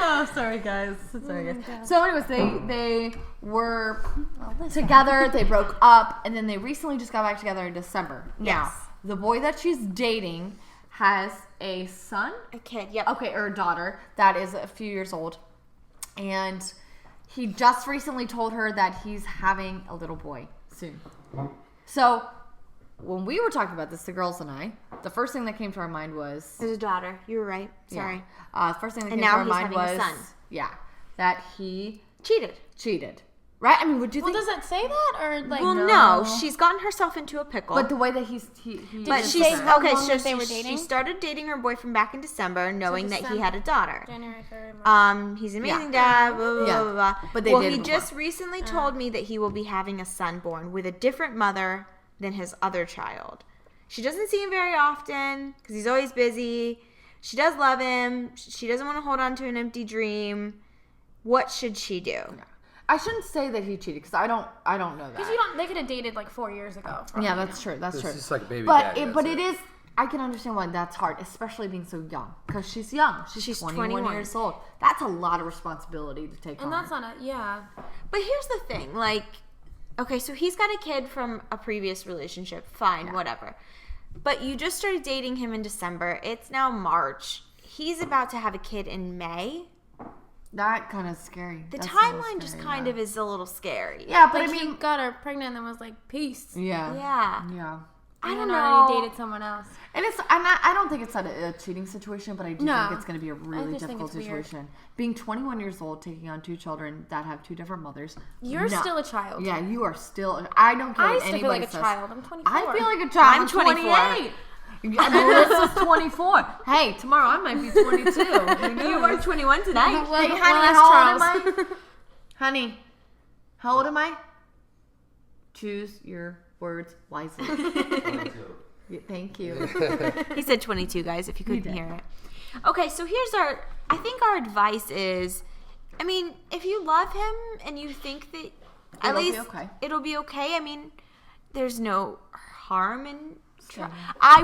Oh, sorry guys. So anyways, they were together, they broke up, and then they recently just got back together in December. Now, the boy that she's dating has a son, a kid. Yep. okay, or a daughter that is a few years old. And he just recently told her that he's having a little boy soon. So when we were talking about this, the girls and I, the first thing that came to our mind was There's a daughter. You were right. Sorry. First thing that And came now to our he's mind having a was son. yeah, that he Cheated. cheated. Right? I mean, would you Well, think? does it say that or like? Well, no, she's gotten herself into a pickle. But the way that he But she she's say how okay. long So that they were dating? she started dating her boyfriend back in December, knowing that he December. had a daughter. January, February, March. He's an amazing dad. Blah blah Yeah. blah blah. But they well, dated he before. just recently told me that he will be having a son born with a different mother than his other child. She doesn't see him very often because he's always busy. She does love him. She doesn't want to hold on to an empty dream. What should she do? I shouldn't say that he cheated because I don't know that. Because they could have dated like 4 years ago. Yeah, that's true. That's It's true. just like a baby But daddy, it, that's but it is. I can understand why that's hard, especially being so young. Because she's young. She's 21 years old. That's a lot of responsibility to take on. And that's not a, yeah. But here's the thing, like, okay, so he's got a kid from a previous relationship. Fine, whatever. But you just started dating him in December. It's now March. He's about to have a kid in May. That kind of scary. The That's a little timeline just scary, kind yeah. of is a little scary. Yeah, but Like I mean, he got her pregnant and then was like, peace. yeah, Yeah. I I don't and already know. dated someone else. and I don't think it's not a cheating situation, but I do No. think it's going to be a really just think difficult it's weird. situation. Being 21 years old, taking on 2 children that have 2 different mothers. You're no. still a child. Yeah, you are still. I don't care I what still anybody feel like a says. child. I'm 24. I feel like a child. I'm 24. 28. Melissa's 24. Hey, tomorrow I might be 22. You are 21 tonight. Well, Hey, well, honey, ask how old am Charles. I? Honey, how old am I? Choose your words wisely. Yeah, thank you. He said 22, guys, if you couldn't hear it. Okay, so I think our advice is, I mean, if you love him and you think that at It'll be least okay. it'll be okay. I mean, there's no harm in Sure. I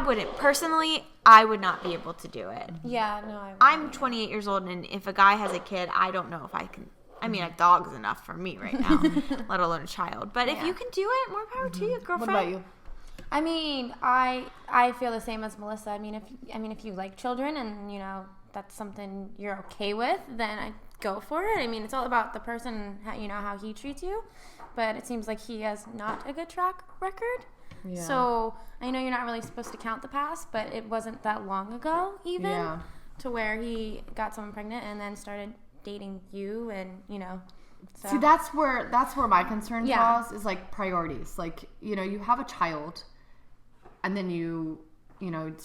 would not be able to do it. Yeah, no, I'm 28 years old, and if a guy has a kid, I don't know if I can. I mean, a dog's enough for me right now, let alone a child. But if you can do it, more power to you, girlfriend. What about you? I mean, I feel the same as Melissa. I mean, if you like children and that's something you're okay with, then I go for it. I mean, it's all about the person, how he treats you. But it seems like he has not a good track record. Yeah. So I know you're not really supposed to count the past, but it wasn't that long ago even to where he got someone pregnant and then started dating you and So. See, that's where my concern Yeah. falls, is like priorities. Like, you have a child, and then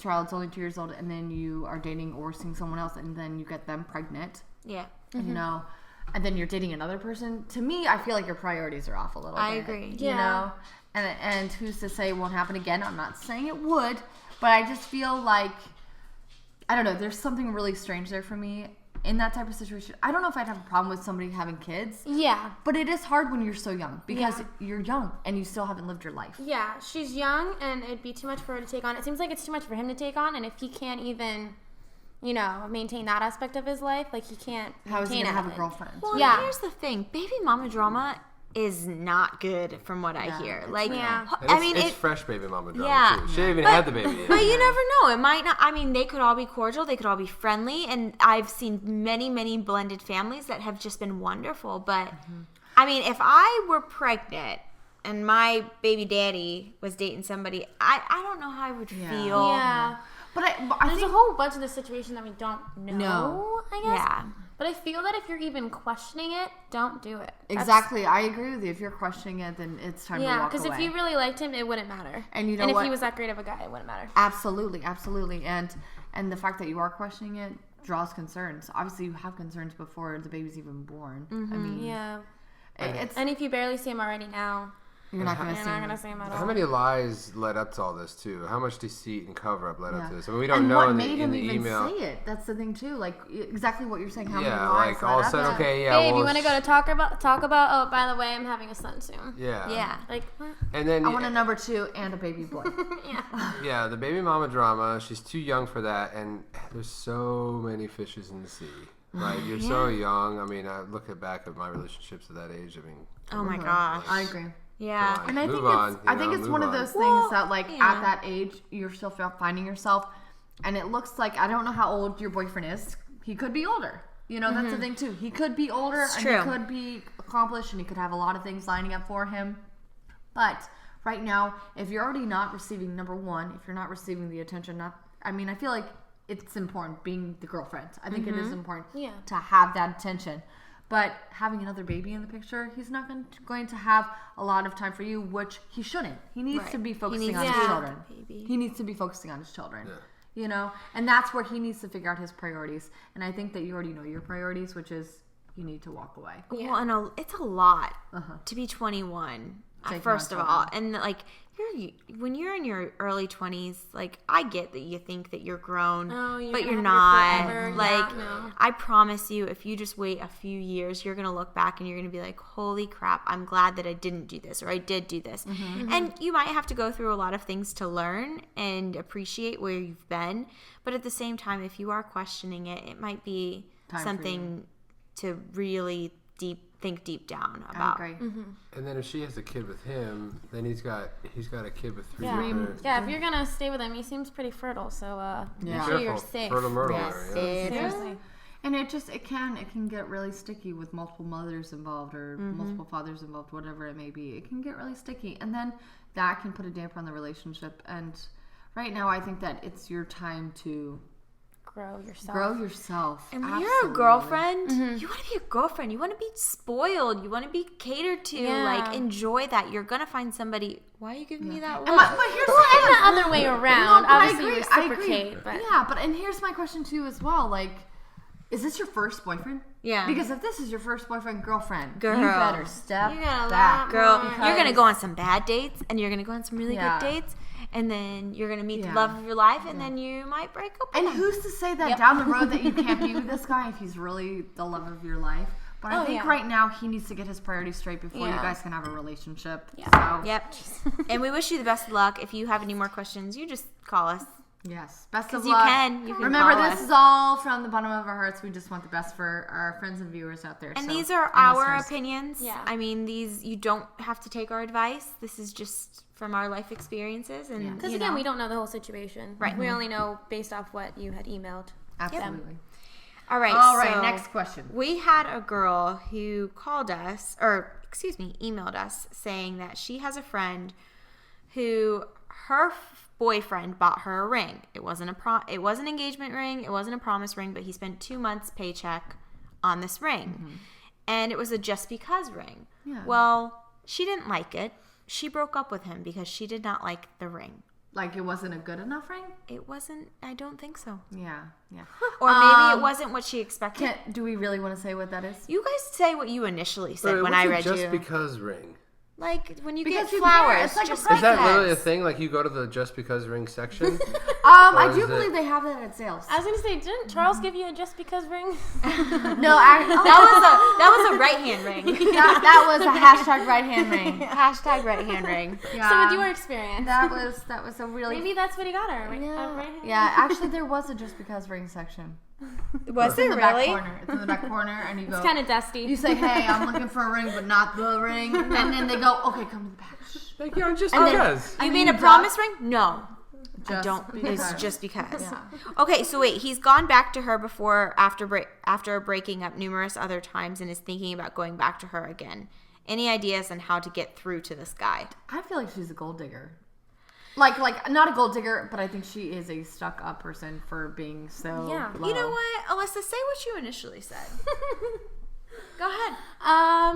child's only 2 years old, and then you are dating or seeing someone else, and then you get them pregnant. Yeah. And then you're dating another person. To me, I feel like your priorities are off a little bit. I agree. Yeah. And who's to say it won't happen again? I'm not saying it would, but I just feel like, I don't know, there's something really strange there for me in that type of situation. I don't know if I'd have a problem with somebody having kids. Yeah. But it is hard when you're so young because you're young and you still haven't lived your life. Yeah, she's young, and it'd be too much for her to take on. It seems like it's too much for him to take on, and if he can't even, maintain that aspect of his life, like he can't. How is he maintain gonna have a it. girlfriend? Well, Yeah. here's the thing. Baby mama drama is not good from what I hear. Like, Yeah. And I mean, it's fresh baby mama drama Yeah. too. She didn't even had the baby yet. But you never know. It might not. I mean, they could all be cordial. They could all be friendly. And I've seen many, many blended families that have just been wonderful. But, I mean, if I were pregnant and my baby daddy was dating somebody, I don't know how I would feel. Yeah. But I There's think a whole bunch of the situation that we don't know, No. I guess. Yeah. But I feel that if you're even questioning it, don't do it. That's- exactly. I agree with you. If you're questioning it, then it's time to Yeah, walk away. because if you really liked him, it wouldn't matter. And you know and if what? he was that great of a guy, it wouldn't matter. Absolutely. And the fact that you are questioning it draws concerns. Obviously, you have concerns before the baby's even born. I mean, Yeah. it's And if you barely see him already now, you're not going to you're see not him. going to see him at all. How many lies led up to all this too? How much deceit and cover up led up Yeah. to this? I mean, we don't And know what in made the him email. even say it? That's the thing too. Like exactly what you're saying. How many Yeah, lies like all of a led sudden, up to it? okay, yeah. Babe, well, you want to go to talk about? Oh, by the way, I'm having a son soon. Yeah. Yeah. Like, what? And then I want a number 2 and a baby boy. yeah, the baby mama drama. She's too young for that, and there's so many fishes in the sea. Right, you're so young. I mean, I look back at my relationships at that age. I mean, Oh, my gosh. I agree. Yeah. come on, And I move think on, I think it's move one of on. those things Well, that like yeah. at that age you're still finding yourself, and it looks like, I don't know how old your boyfriend is. He could be older. That's the thing too. He could be older and true. he could be accomplished and he could have a lot of things lining up for him. But right now, if you're already not receiving, number one, if you're not receiving the attention, I feel like it's important being the girlfriend. I think it is important Yeah. to have that attention. But having another baby in the picture, he's not going to have a lot of time for you, which he shouldn't. He needs to be focusing on his children. He needs to be focusing on his children. Yeah. You know? And that's where he needs to figure out his priorities. And I think that you already know your priorities, which is you need to walk away. Yeah. Well, and it's a lot to be 21, first of all. And, like, when you're in your early 20s, like, I get that you think that you're grown, but you're not. I promise you, if you just wait a few years, you're going to look back and you're going to be like, holy crap, I'm glad that I didn't do this or I did do this. And you might have to go through a lot of things to learn and appreciate where you've been. But at the same time, if you are questioning it, it might be something to really think deep down about. I agree. And then if she has a kid with him, then he's got a kid with 3 Yeah, if you're gonna stay with him, he seems pretty fertile, so make sure you're safe. Fertile myrtle. Seriously. And it can get really sticky with multiple mothers involved or multiple fathers involved, whatever it may be. It can get really sticky, and then that can put a damper on the relationship. And right now, I think that it's your time to grow yourself. And when you're a girlfriend, you want to be a girlfriend. You want to be spoiled. You want to be catered to. Yeah. Like, enjoy that. You're going to find somebody. Why are you giving me that look? But here's the other way around. No, but Obviously, reciprocate. But and here's my question to you as well. Like, is this your first boyfriend? Yeah. Because if this is your first girlfriend, girl, you better step back. Girl, you're going to go on some bad dates, and you're going to go on some really good dates. And then you're going to meet the love of your life, and then you might break up with And him. who's to say that down the road that you can't be with this guy if he's really the love of your life? But I think right now he needs to get his priorities straight before you guys can have a relationship. Yeah. So. Yep. And we wish you the best of luck. If you have any more questions, you just call us. Yes. Best of luck. You can Remember, call this us. is all from the bottom of our hearts. We just want the best for our friends and viewers out there. And these are our listeners. opinions. Yeah. I mean, you don't have to take our advice. This is just from our life experiences. And because again, we don't know the whole situation. Right. We only know based off what you had emailed. Absolutely. All right. So next question. We had a girl who emailed us saying that she has a friend who her boyfriend bought her a ring. It wasn't an engagement ring. It wasn't a promise ring, but he spent 2 months' paycheck on this ring. And it was a just because ring. Yeah. Well, she didn't like it. She broke up with him because she did not like the ring. Like, it wasn't a good enough ring? It wasn't. I don't think so. Yeah. Or maybe it wasn't what she expected. Do we really want to say what that is? You guys say what you initially said when I read you. Just because ring. Like when you get you flowers. It's like just a is that literally a thing? Like you go to the just because ring section? I do believe they have that at sales. I was gonna say, didn't Charles give you a just because ring? No, that was a right hand ring. that was a hashtag right hand ring. Hashtag right hand ring. Yeah. So with your experience, that was a really maybe that's what he got her. Right? Yeah, actually there was a just because ring section. Was it really? It's in the back corner, and you go. It's kind of dusty. You say, "Hey, I'm looking for a ring, but not the ring," and then they go, "Okay, come to the back." Like, just because. You mean a promise ring? No. I don't. Because. It's just because. Yeah. Okay, so wait. He's gone back to her after breaking up numerous other times and is thinking about going back to her again. Any ideas on how to get through to this guy? I feel like she's a gold digger. Like not a gold digger, but I think she is a stuck up person for being so low. You know what, Alyssa? Say what you initially said. Go ahead.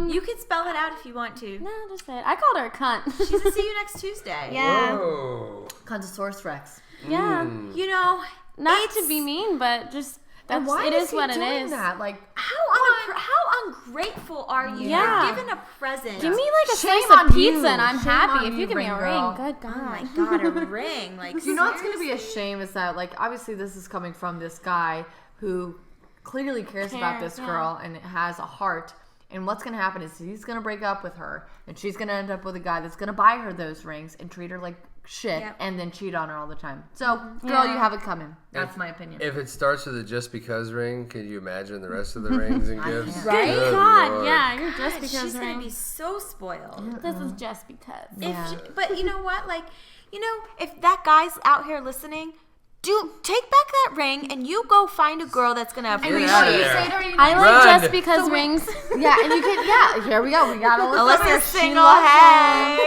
You can spell it out if you want to. No, just say it. I called her a cunt. She's gonna see you next Tuesday. Yeah. Whoa. Contosaurus Rex. Yeah. You know, not to be mean, but just and why it is what it doing is. That? Like how ungrateful are you? Yeah. You're given a present. Give me like a Shame slice on of pizza you. and I'm Shame happy. on If you, you give me a girl. ring, good God. Oh my God, a ring! Like, you know what's going to be a shame is that, like, obviously this is coming from this guy who clearly cares about this girl and has a heart. And what's going to happen is he's going to break up with her, and she's going to end up with a guy that's going to buy her those rings and treat her like shit, and then cheat on her all the time. So, girl, you have it coming. That's my opinion. If it starts with a just because ring, can you imagine the rest of the rings and gifts? Right? Good God, Lord. yeah, you're just because she's ring. gonna be so spoiled. This is just because. But you know what? Like, if that guy's out here listening, take back that ring and you go find a girl that's gonna appreciate Get out of it. there. I like Run. just because rings. Yeah, and you can, here we go. We got Alyssa's She single, loves hey.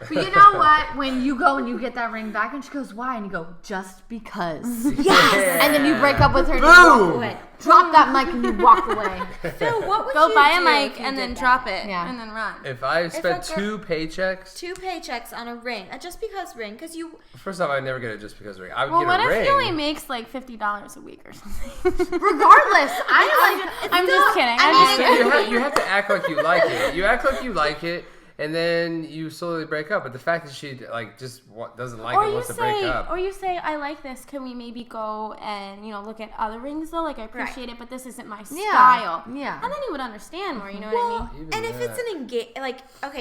But you know what? When you go and you get that ring back and she goes, why? And you go, just because. Yes. And then you break up with her and you walk Boom. away. drop that mic and you walk away. Phil, what would Go you buy do a mic if you and did then that? drop it Yeah. and then run. If I spent a girl- 2 paychecks, 2 paychecks on a ring, a just because ring, because you. first off, I'd never get it just because ring. I would Well, get what a if ring. he only makes like $50 a week or something? Regardless, I'm just kidding. I'm mean, just kidding. You have to act like you like it. You act like you like it, and then you slowly break up. But the fact that she like just doesn't like it, wants to break up. Or you say, I like this. Can we maybe go and look at other rings though? Like I appreciate it, but this isn't my style. Yeah. And then he would understand more. You know what I mean? Even And if that. it's an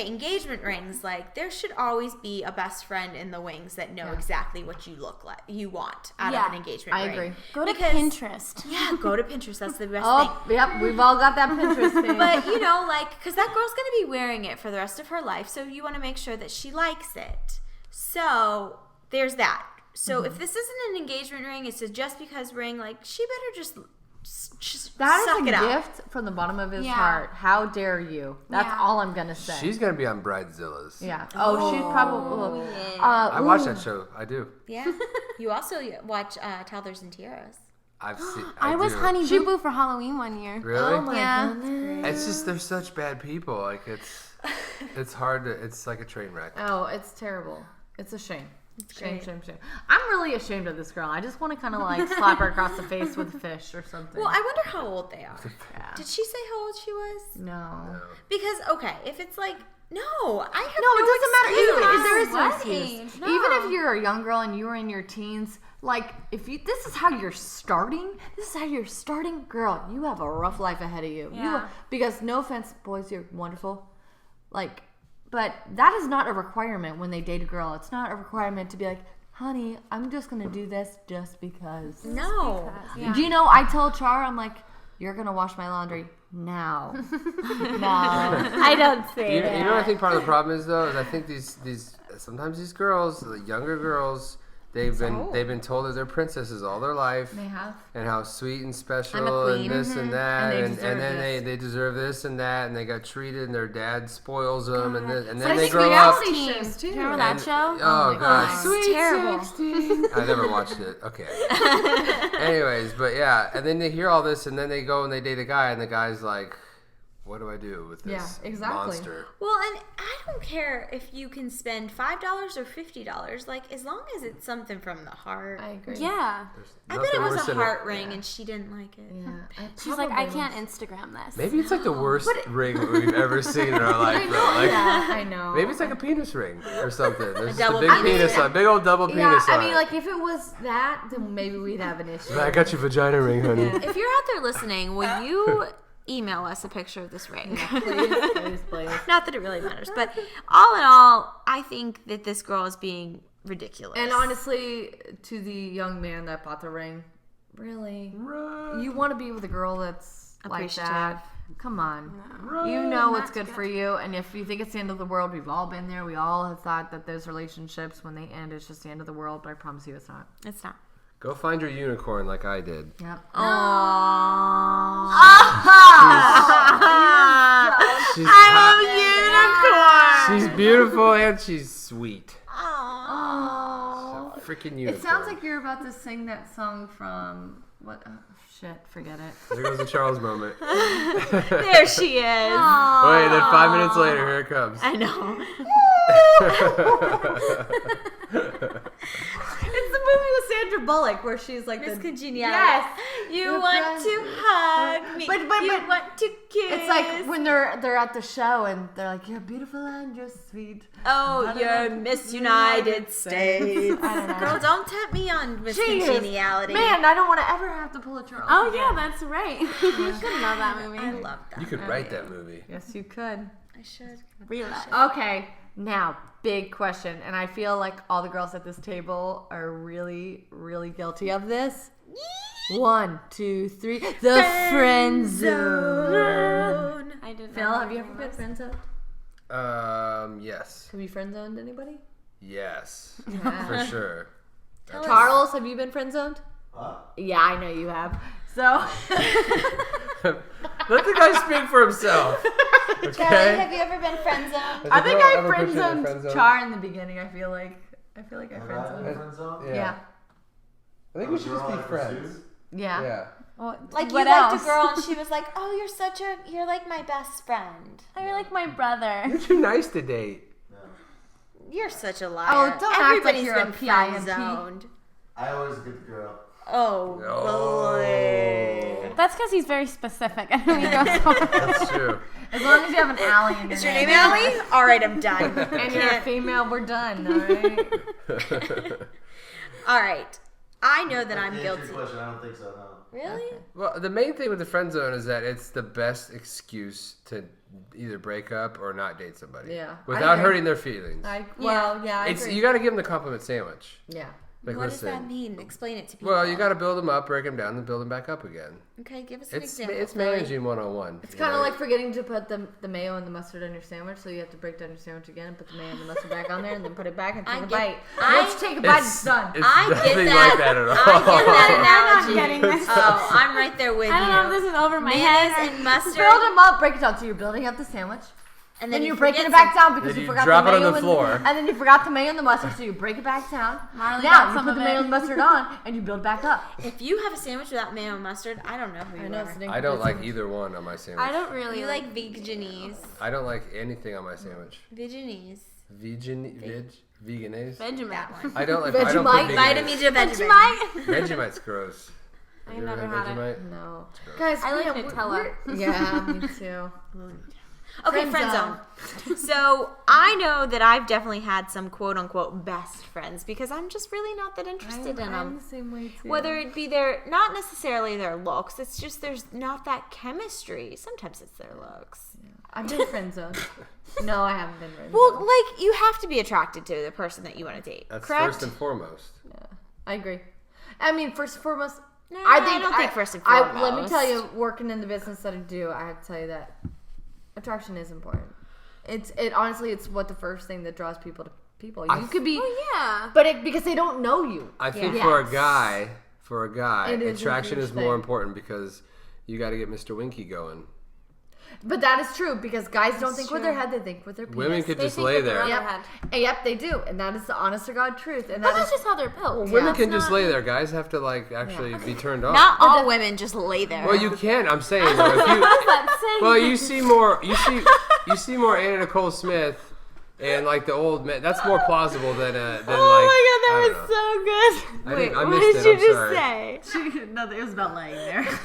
engagement rings, like there should always be a best friend in the wings that know exactly what you look like, you want out of an engagement I ring. agree. Go to Because- Pinterest. Yeah, go to Pinterest. That's the best thing. Oh, yep, we've all got that Pinterest thing. But because that girl's gonna be wearing it for the rest of her life, so you want to make sure that she likes it. So there's that. So if this isn't an engagement ring, it's a just because ring. Like she better just that suck is it a up. gift from the bottom of his Yeah. heart. How dare you? That's Yeah. all I'm gonna say. She's gonna be on Bridezillas. yeah. Oh, she's probably. I watch that show. I do. Yeah. You also watch Toddlers and Tiaras. I've seen. I was do. Honey Boo Boo for Halloween one year. Really? Oh my Yeah. goodness. It's just they're such bad people. Like it's hard to. It's like a train wreck. Oh, it's terrible. It's a shame. Shame. I'm really ashamed of this girl. I just want to kind of like slap her across the face with a fish or something. Well, I wonder how old they are. Yeah. Did she say how old she was? No. Because if it's like no, I have No, it doesn't matter. Even there is no What excuse. age? No. Even if you're a young girl and you were in your teens, like if you, this is how you're starting. Girl, you have a rough life ahead of you. Yeah. Because no offense, boys, you're wonderful. Like, but that is not a requirement when they date a girl. It's not a requirement to be like, honey, I'm just gonna do this just because. No. Yeah. Do you know? I told Char, I'm like, you're gonna wash my laundry now. No, I don't say You that. know what I think part of the problem is though is I think these sometimes these girls, the younger girls, they've been told that they're princesses all their life. They have. And how sweet and special queen. and this and that And they and deserve then this. they deserve this and that and they got treated and their dad spoils them and then I they think grow up. reality Teens. shows, Do you too. remember that and- show? Oh my god, God. sweet terrible. 16. I never watched it. Okay. Anyways, but yeah, and then they hear all this and then they go and they date a guy and the guy's like, what do I do with this Yeah, exactly. monster? Well, and I don't care if you can spend $5 or $50. Like, as long as it's something from the heart. I agree. Yeah. I bet it was a heart ring, and she didn't like it. Yeah. She's like, I can't Instagram this. Maybe it's like the worst ring we've ever seen in our life. Though. Like, I know. maybe it's like a penis ring or something. There's just a double big penis. penis on, big old double Yeah, penis on. I mean, like if it was that, then maybe we'd have an issue. I got your vagina ring, honey. If you're out there listening, will you email us a picture of this ring? Please. Not that it really matters, but all in all, I think that this girl is being ridiculous. And honestly, to the young man that bought the ring, really, you want to be with a girl that's like Appreciative. that? Come on, you know what's good for you. And if you think it's the end of the world, we've all been there. We all have thought that those relationships, when they end, it's just the end of the world. But I promise you, it's not. it's not. Go find your unicorn like I did. Yep. She's hot. She's beautiful and she's sweet. Oh. She's a freaking unicorn. It sounds like you're about to sing that song from what? Oh, shit, forget it. There goes the Charles moment. There she is. Wait, then 5 minutes later, here it comes. I know. It's the movie with Sandra Bullock where she's like Miss the Congeniality. Yes. You The want best. to hug me. But- you want to kiss. It's like when they're at the show and they're like, "You're beautiful and you're sweet." oh, you're Miss United States. I don't know. Girl, don't tempt me on Miss Jeez. Congeniality. Man, I don't want to ever have to pull a Charles. Oh, yeah, that's right. You should love that movie. I love that. You could write that movie. Yes, you could. I should. Real life. Okay, now big question, and I feel like all the girls at this table are really, really guilty of this. 1, 2, 3. The friend zone. I didn't Phil, know have you that ever was. been friend zoned? Yes. Have you friend zoned anybody? Yes. For sure. Charles, have you been friend zoned? Huh? Yeah, I know you have. So, Let the guy speak for himself. Okay? Have you ever been friend zoned? I think Has a girl I ever friend put you in a zoned friend zone? Char in the beginning. I feel like I friend Have I zoned. been friend zone? Yeah. I think we should just be friends. Yeah. Yeah. Like, what you liked else? a girl and she was like, oh, you're like my best friend. Oh, you're like my brother. You're too nice to date. You're such a liar. Oh, don't act like Everybody's you're a been PIMP. friend zoned. I always get the girl. Oh, boy. That's because he's very specific. I know he goes on. That's true. As long as you have an Allie in your Is your name. name Allie? All right, I'm done. And you're a female, we're done, alright? All right. I know that I'm To answer your guilty. question, I don't think so, no. Really? Well, the main thing with the friend zone is that it's the best excuse to either break up or not date somebody. Yeah. Without I agree. hurting their feelings. I It's agree. You got to give them the compliment sandwich. Yeah. Like, What listen. does that mean? Explain it to people. Well, you got to build them up, break them down, then build them back up again. Okay, give us an It's example. it's managing 101. It's kind of like forgetting to put the mayo and the mustard on your sandwich, so you have to break down your sandwich again and put the mayo and the mustard back on there, and then put it back and take a bite. Once you take a bite, it's done. It's I get nothing that. like that at all. I get that analogy. I'm not getting this. Oh, I'm right there with I don't know you. if this is over my Mayonnaise head. and mustard. Build them up, break it down. So you're building up the sandwich, And then you you're breaking forget it back some- down because Then you you forgot drop the it on mayo the and floor. and then you forgot the mayo and the mustard, so you break it back down. Marley Now got you some put of the mayo it. and mustard on, and you build back up. If you have a sandwich without mayo and mustard, I don't know who you I know. are. I don't like either one on my sandwich. I don't really You like veganese. I don't like anything on my sandwich. Veganese. Veganese? Benjamin. That one. I don't like. I don't put Vegemite? Vitamin Veganese. to Vegemite. Vegemite's gross. I You ever never had had it. Vegemite? No, gross. guys, I like you know, Nutella. Yeah, me too. Okay, friend zone. So I know that I've definitely had some quote unquote best friends because I'm just really not that interested in I'm them. the same way too. Whether it be not necessarily their looks, it's just there's not that chemistry. Sometimes it's their looks. I've been friend zoned. No, I haven't been friend Well, zoned. like you have to be attracted to the person that you want to date. That's correct? first and foremost. I agree. I mean, first and foremost, No, I don't think first and Let me foremost. tell you, working in the business that I do, I have to tell you that attraction is important. Honestly, it's what the first thing that draws people to people. You could be, Yeah. but because they don't know you. I think Yeah. for a guy, It is a attraction huge is more thing. important because you got to get Mr. Winky going. But that is true because guys don't think with their head; they think with their penis. Women could They just think lay with their there. other Yep. head. And yep, they do, and that is the honest to God truth. And But that that's is just how they're built. Women Yeah. can just not- lay there. Guys have to like actually be turned on. Not all women just lay there. Well, you can. I'm saying though, if you, well, you see more. You see more Anna Nicole Smith and like the old men. That's more plausible than like. Oh my god, I that don't know. was so good. I Wait, didn't- I what missed did it, you I'm just sorry. say? no, it was about laying there.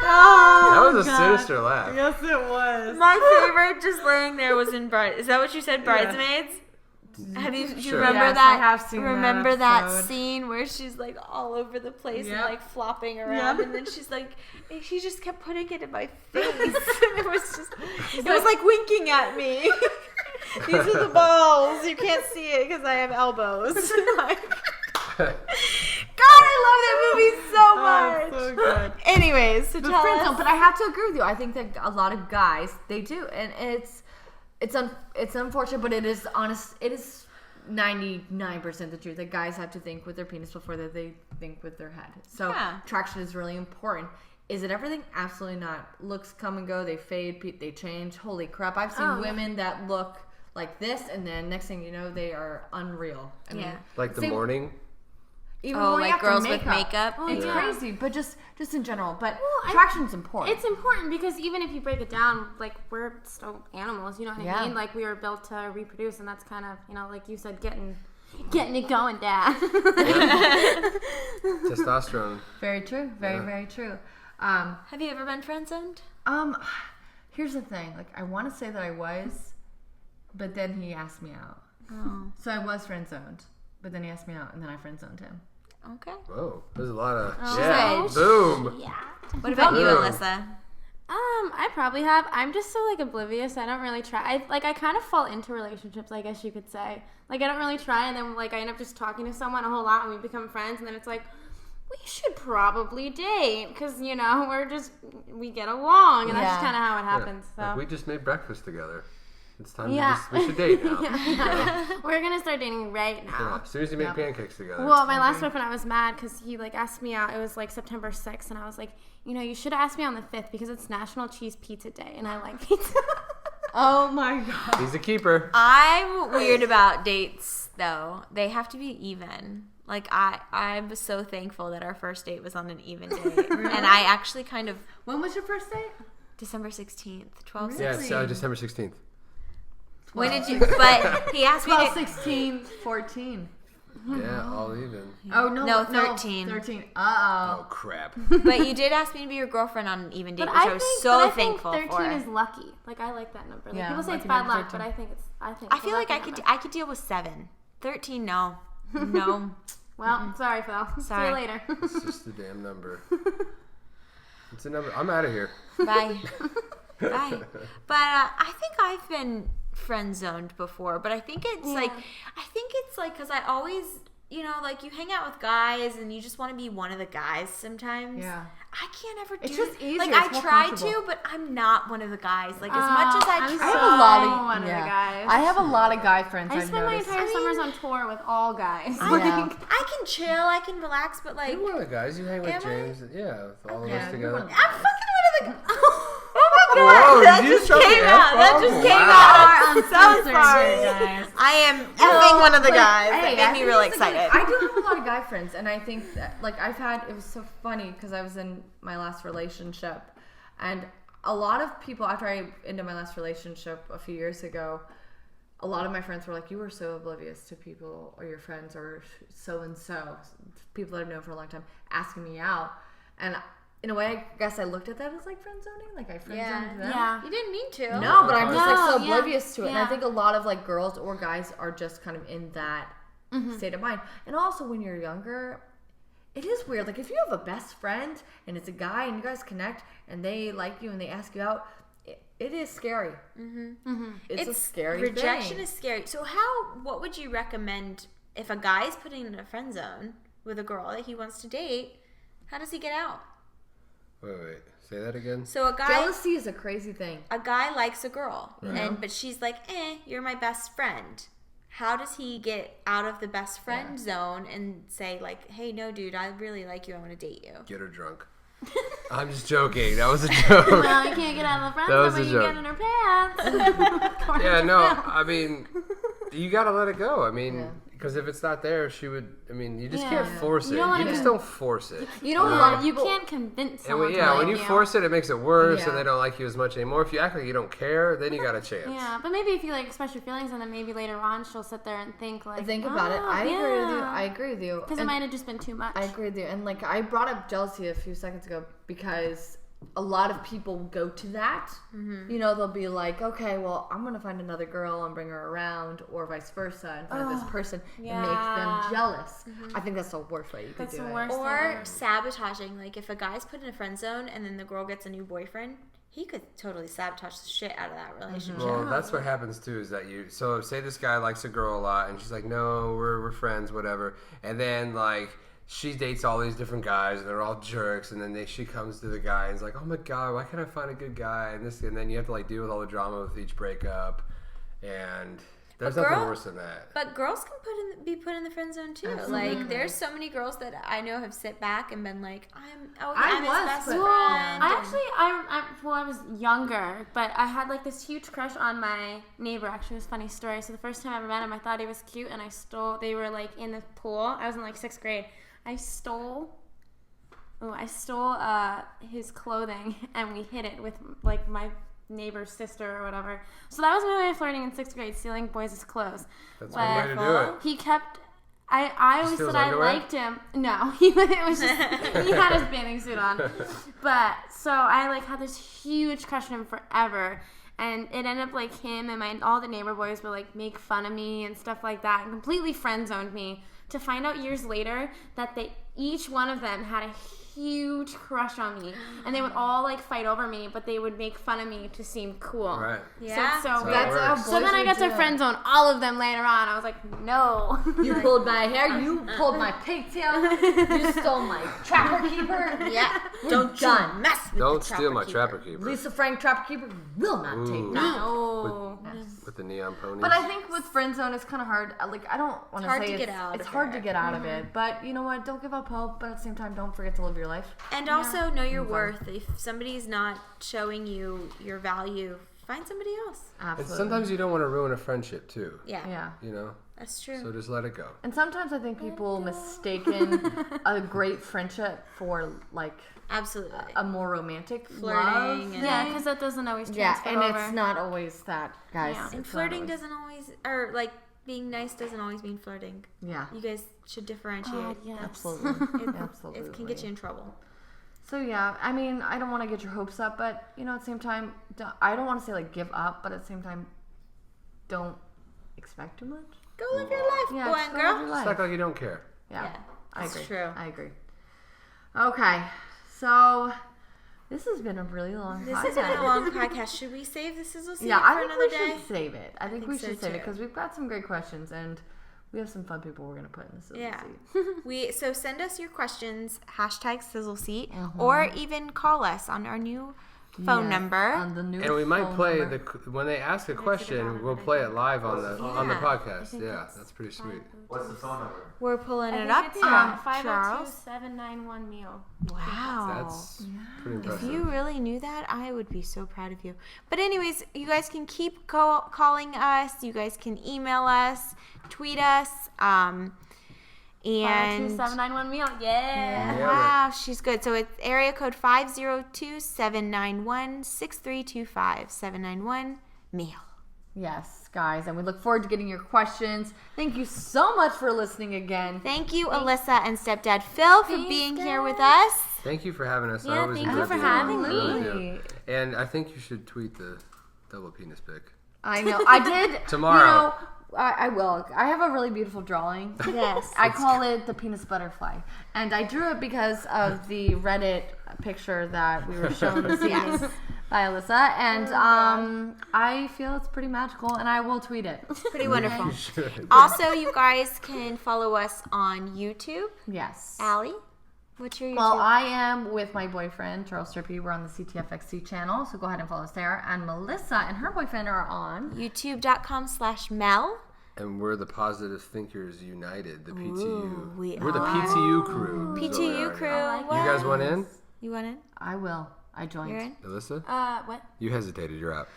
That was a sinister laugh. Yes, it was. My favorite just laying there was in Bride. Is that what you said, Bridesmaids? Have you? Do you Sure. remember Yes, that? I have seen that remember that episode. scene where she's like all over the place and Yep. like flopping around, Yep. and then she's like, she just kept putting it in my face. It was like winking at me. These are the balls. You can't see it because I have elbows. God, I love that movie so much. so good. Anyways, so But tell friend us. zone, but I have to agree with you. I think that a lot of guys they do, and it's unfortunate, but it is honest. It is 99% the truth that guys have to think with their penis before that they think with their head. So Yeah. attraction is really important. Is it everything? Absolutely not. Looks come and go. They fade. They change. Holy crap! I've seen women that look like this, and then next thing you know, they are unreal. I mean, Like the Same- morning. even Oh, going like after girls with makeup? It's yeah. crazy, but just in general. But I- attraction is important. It's important because even if you break it down, like we're still animals, you know what Yeah. I mean? Like we were built to reproduce, and that's kind of, you know, like you said, getting it going, Dad. Testosterone. Very true. Very, very true. Have you ever been friend zoned? Here's the thing. Like, I want to say that I was, but then he asked me out. Oh, So I was friend zoned, but then he asked me out, and then I friend zoned him. okay. Whoa, there's a lot of Oh, boom. Yeah. What about you, Boom. Alyssa? I probably have. I'm just so like oblivious. I don't really try. I kind of fall into relationships, I guess you could say. Like I don't really try, and then like I end up just talking to someone a whole lot, and we become friends, and then it's like, we should probably date because you know we get along, and that's just Yeah. kind of how it Yeah. happens. So Like, we just made breakfast together. It's time Yeah. we should date now. we're gonna start dating right now. Yeah, as soon as you make pancakes together. Well, my last boyfriend, I was mad because he like asked me out. It was like September 6th, and I was like, you know, you should have asked me on the 5th because it's National Cheese Pizza Day, and I like pizza. Oh my god. He's a keeper. I'm weird about dates, though. They have to be even. Like, I was so thankful that our first date was on an even day. And I actually kind of... When was your first date? December 16th, 12/16. Yeah, it's December 16th. When did you... But he asked me 12, to... 16, 14. Yeah, all even. Oh, No, 13. 13. Oh, crap. But you did ask me to be your girlfriend on an even date, But which I was so thankful 13 for. is lucky. Like, I like that number. Like, Yeah, people say lucky it's bad number luck, 13. but I think it's I a feel like lucky number. I could deal with 7. 13, no. No. Well, sorry, Phil. See Sorry. you later. It's just a damn number. It's a number. I'm out of here. Bye. Bye. But I think I've been friend zoned before, but I think it's like because I always, you know, like you hang out with guys and you just want to be one of the guys sometimes. Yeah. I can't ever do It's just easier. Like, It's I more try comfortable. to, but I'm not one of the guys. Like, as much as I I'm try. I have a lot of one of the guys. I have a lot of guy friends. I I've spend my noticed. entire summers on tour with all guys. Yeah. I can chill, I can relax, but like, You're one of the guys. You hang with Am I? James. Yeah, with all of Yeah, us you're together. one of the I'm fucking one of the. Oh my god! Whoa, that did you just just came drop out. the That F-bomb? just came Wow. out. I'm so sorry. guys. I am effing one of the Like, guys. hey, That I made me think really it's a good- excited. I do have a lot of guy friends, and I think that, like, it was so funny because I was in my last relationship, and a lot of people, after I ended my last relationship a few years ago, a lot of my friends were like, you were so oblivious to people or your friends or so-and-so, people that I've known for a long time, asking me out. And in a way, I guess I looked at that as like friend zoning, like I friend zoned them. Yeah. You didn't mean to. No, but I'm just like so No, yeah. oblivious to it. And I Yeah. think a lot of like girls or guys are just kind of in that state of mind. And also when you're younger, it is weird. Like if you have a best friend and it's a guy and you guys connect and they like you and they ask you out, it is scary. It's a scary rejection thing. is scary. So what would you recommend if a guy is putting in a friend zone with a girl that he wants to date? How does he get out? Wait. Say that again. So a guy Jealousy is a crazy thing. likes a girl, but she's like, you're my best friend. How does he get out of the best friend zone and say like, hey, no, dude, I really like you. I want to date you. Get her drunk. I'm just joking. That was a joke. Well, you can't get out of the friend That was zone, but a you joke. get in her pants. Yeah, no. I mean, you gotta let it go. I mean, because if it's not there, she would. I mean, you just can't force it. You don't You wanna- just don't force it. You know, a lot of You people, can't convince And someone to when like you you. force it, it makes it worse, and Yeah. they don't like you as much anymore. If you act like you don't care, then you got a chance. Yeah, but maybe if you like express your feelings, and then maybe later on she'll sit there and think like, think about it. I agree with you. I agree with you. because it And might have just been too much. I agree with you. And like I brought up jealousy a few seconds ago because a lot of people go to that. You know, they'll be like, okay, well, I'm gonna find another girl and bring her around, or vice versa, and find this person and make them jealous. I think that's the worst way you could That's do the it. worst. Or sabotaging. Like if a guy's put in a friend zone and then the girl gets a new boyfriend, he could totally sabotage the shit out of that relationship. Well, that's what happens too. Is that you? So say this guy likes a girl a lot, and she's like, "No, we're friends, whatever." And then like she dates all these different guys, and they're all jerks. And then she comes to the guy and is like, "Oh my god, why can't I find a good guy?" And then you have to like deal with all the drama with each breakup. And there's But nothing girl- worse than that. But girls can be put in the friend zone too. Like there's so many girls that I know have sit back and been like, I'm his best friend. I was younger, but I had like this huge crush on my neighbor. Actually, it was a funny story. So the first time I ever met him, I thought he was cute, and they were like in the pool. I was in like 6th grade. I stole his clothing, and we hid it with like my neighbor's sister or whatever. So that was my way of flirting in 6th grade, stealing boys' clothes. That's one way to do it. He kept. I always steal said his I underwear? liked him. No, it was just he had his bathing suit on. But so I like had this huge crush on him forever, and it ended up like him and all the neighbor boys would like make fun of me and stuff like that, and completely friend zoned me. To find out years later that each one of them had a huge crush on me, and they would all like fight over me, but they would make fun of me to seem cool. Right. Yeah. So That's weird. how it works. So then I got to friend zone all of them later on. I was like, no. You pulled my hair. You pulled my pigtail. You stole my trapper keeper. Yeah. We're Don't done. you mess with Don't the steal my keeper. trapper keeper. Lisa Frank trapper keeper will not take Ooh. that. No. With the neon ponies. But I think with friend zone, it's kind of hard. Like I don't want to hard say to get out it's of hard it. to get out of it. But you know what? Don't give up hope. But at the same time, don't forget to live your life. And also know your worth. If somebody's not showing you your value find somebody else. And Absolutely. sometimes you don't want to ruin a friendship too. Yeah. Yeah. You know. That's true. So just let it go. And sometimes I think people mistaken a great friendship for like Absolutely. a more romantic Flirting love. and- Yeah, because that doesn't always Yeah, transfer and over. it's not always that, guys. Yeah. It's And not flirting always- doesn't always, or like being nice doesn't always mean flirting. Yeah, You guys should differentiate. God, yes. absolutely. Absolutely. It can get you in trouble. So yeah, I mean, I don't want to get your hopes up, but you know, at the same time, I don't want to say like give up, but at the same time, don't expect too much. Go live your life, Yeah, boy just and go live your girl. life. It's act like you don't care. Yeah, Yeah, I that's agree. true. I agree. Okay, so this has been a really long This podcast. has been a long podcast. Should we save the sizzle seat Yeah, for I think another we day? should save it. I think we so should save it too. because we've got some great questions and we have some fun people we're gonna put in the sizzle Yeah. seat. So send us your questions, #sizzle seat, Mm-hmm. or even call us on our new phone Yes, number. on the new And we might phone play number. when they ask a question, we'll play it live on the Yeah. podcast. Yeah, that's pretty sweet. What's the phone number? We're pulling I it think up. it's Charles. 502-791-MEAL. Wow. That's pretty If impressive. you really knew that, I would be so proud of you. But anyways, you guys can keep calling us. You guys can email us, tweet us, and 502-791-MEAL. Yeah. Yeah. wow, she's good. So it's area code 502-791-6325. 791-MEAL. Yes, guys, and we look forward to getting your questions. Thank you so much for listening again. Thank you, Alyssa and stepdad Phil, for being here with us. Thank you for having us. I Yeah, always thank you enjoy for being having on. me. Really do. Absolutely. And I think you should tweet the double penis pic. I know. I did. Tomorrow. You know, I will. I have a really beautiful drawing. Yes. I call it the penis butterfly. And I drew it because of the Reddit picture that we were shown this evening by Alyssa. And I feel it's pretty magical, and I will tweet it. Pretty wonderful. You should. Also, you guys can follow us on YouTube. Yes. Allie, what's your YouTube? Well, I am with my boyfriend, Charles Strippy. We're on the CTFXC channel, so go ahead and follow us there. And Melissa and her boyfriend are on. YouTube.com/Mel. And we're the Positive Thinkers United, the PTU. Ooh, we we're the are. PTU crew. is what we PTU are crew. now. What? You guys want in? You want in? I will. I joined. You're in? Alyssa? What? You hesitated. You're out.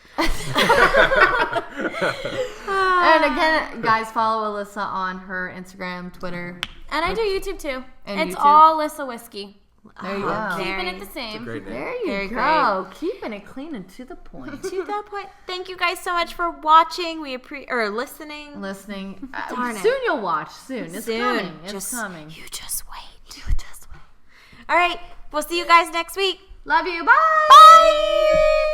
And again, guys, follow Alyssa on her Instagram, Twitter. And I do YouTube too. And It's YouTube? all Alyssa Whiskey. There you go. Keeping Very it the same. Great name. There you Very go. Keeping it clean and to the point. To that point, thank you guys so much for watching. We or listening. Listening. Darn it. Soon you'll watch. Soon. It's Soon. coming. It's Just- coming. You just wait. You just wait. All right. We'll see you guys next week. Love you. Bye. Bye.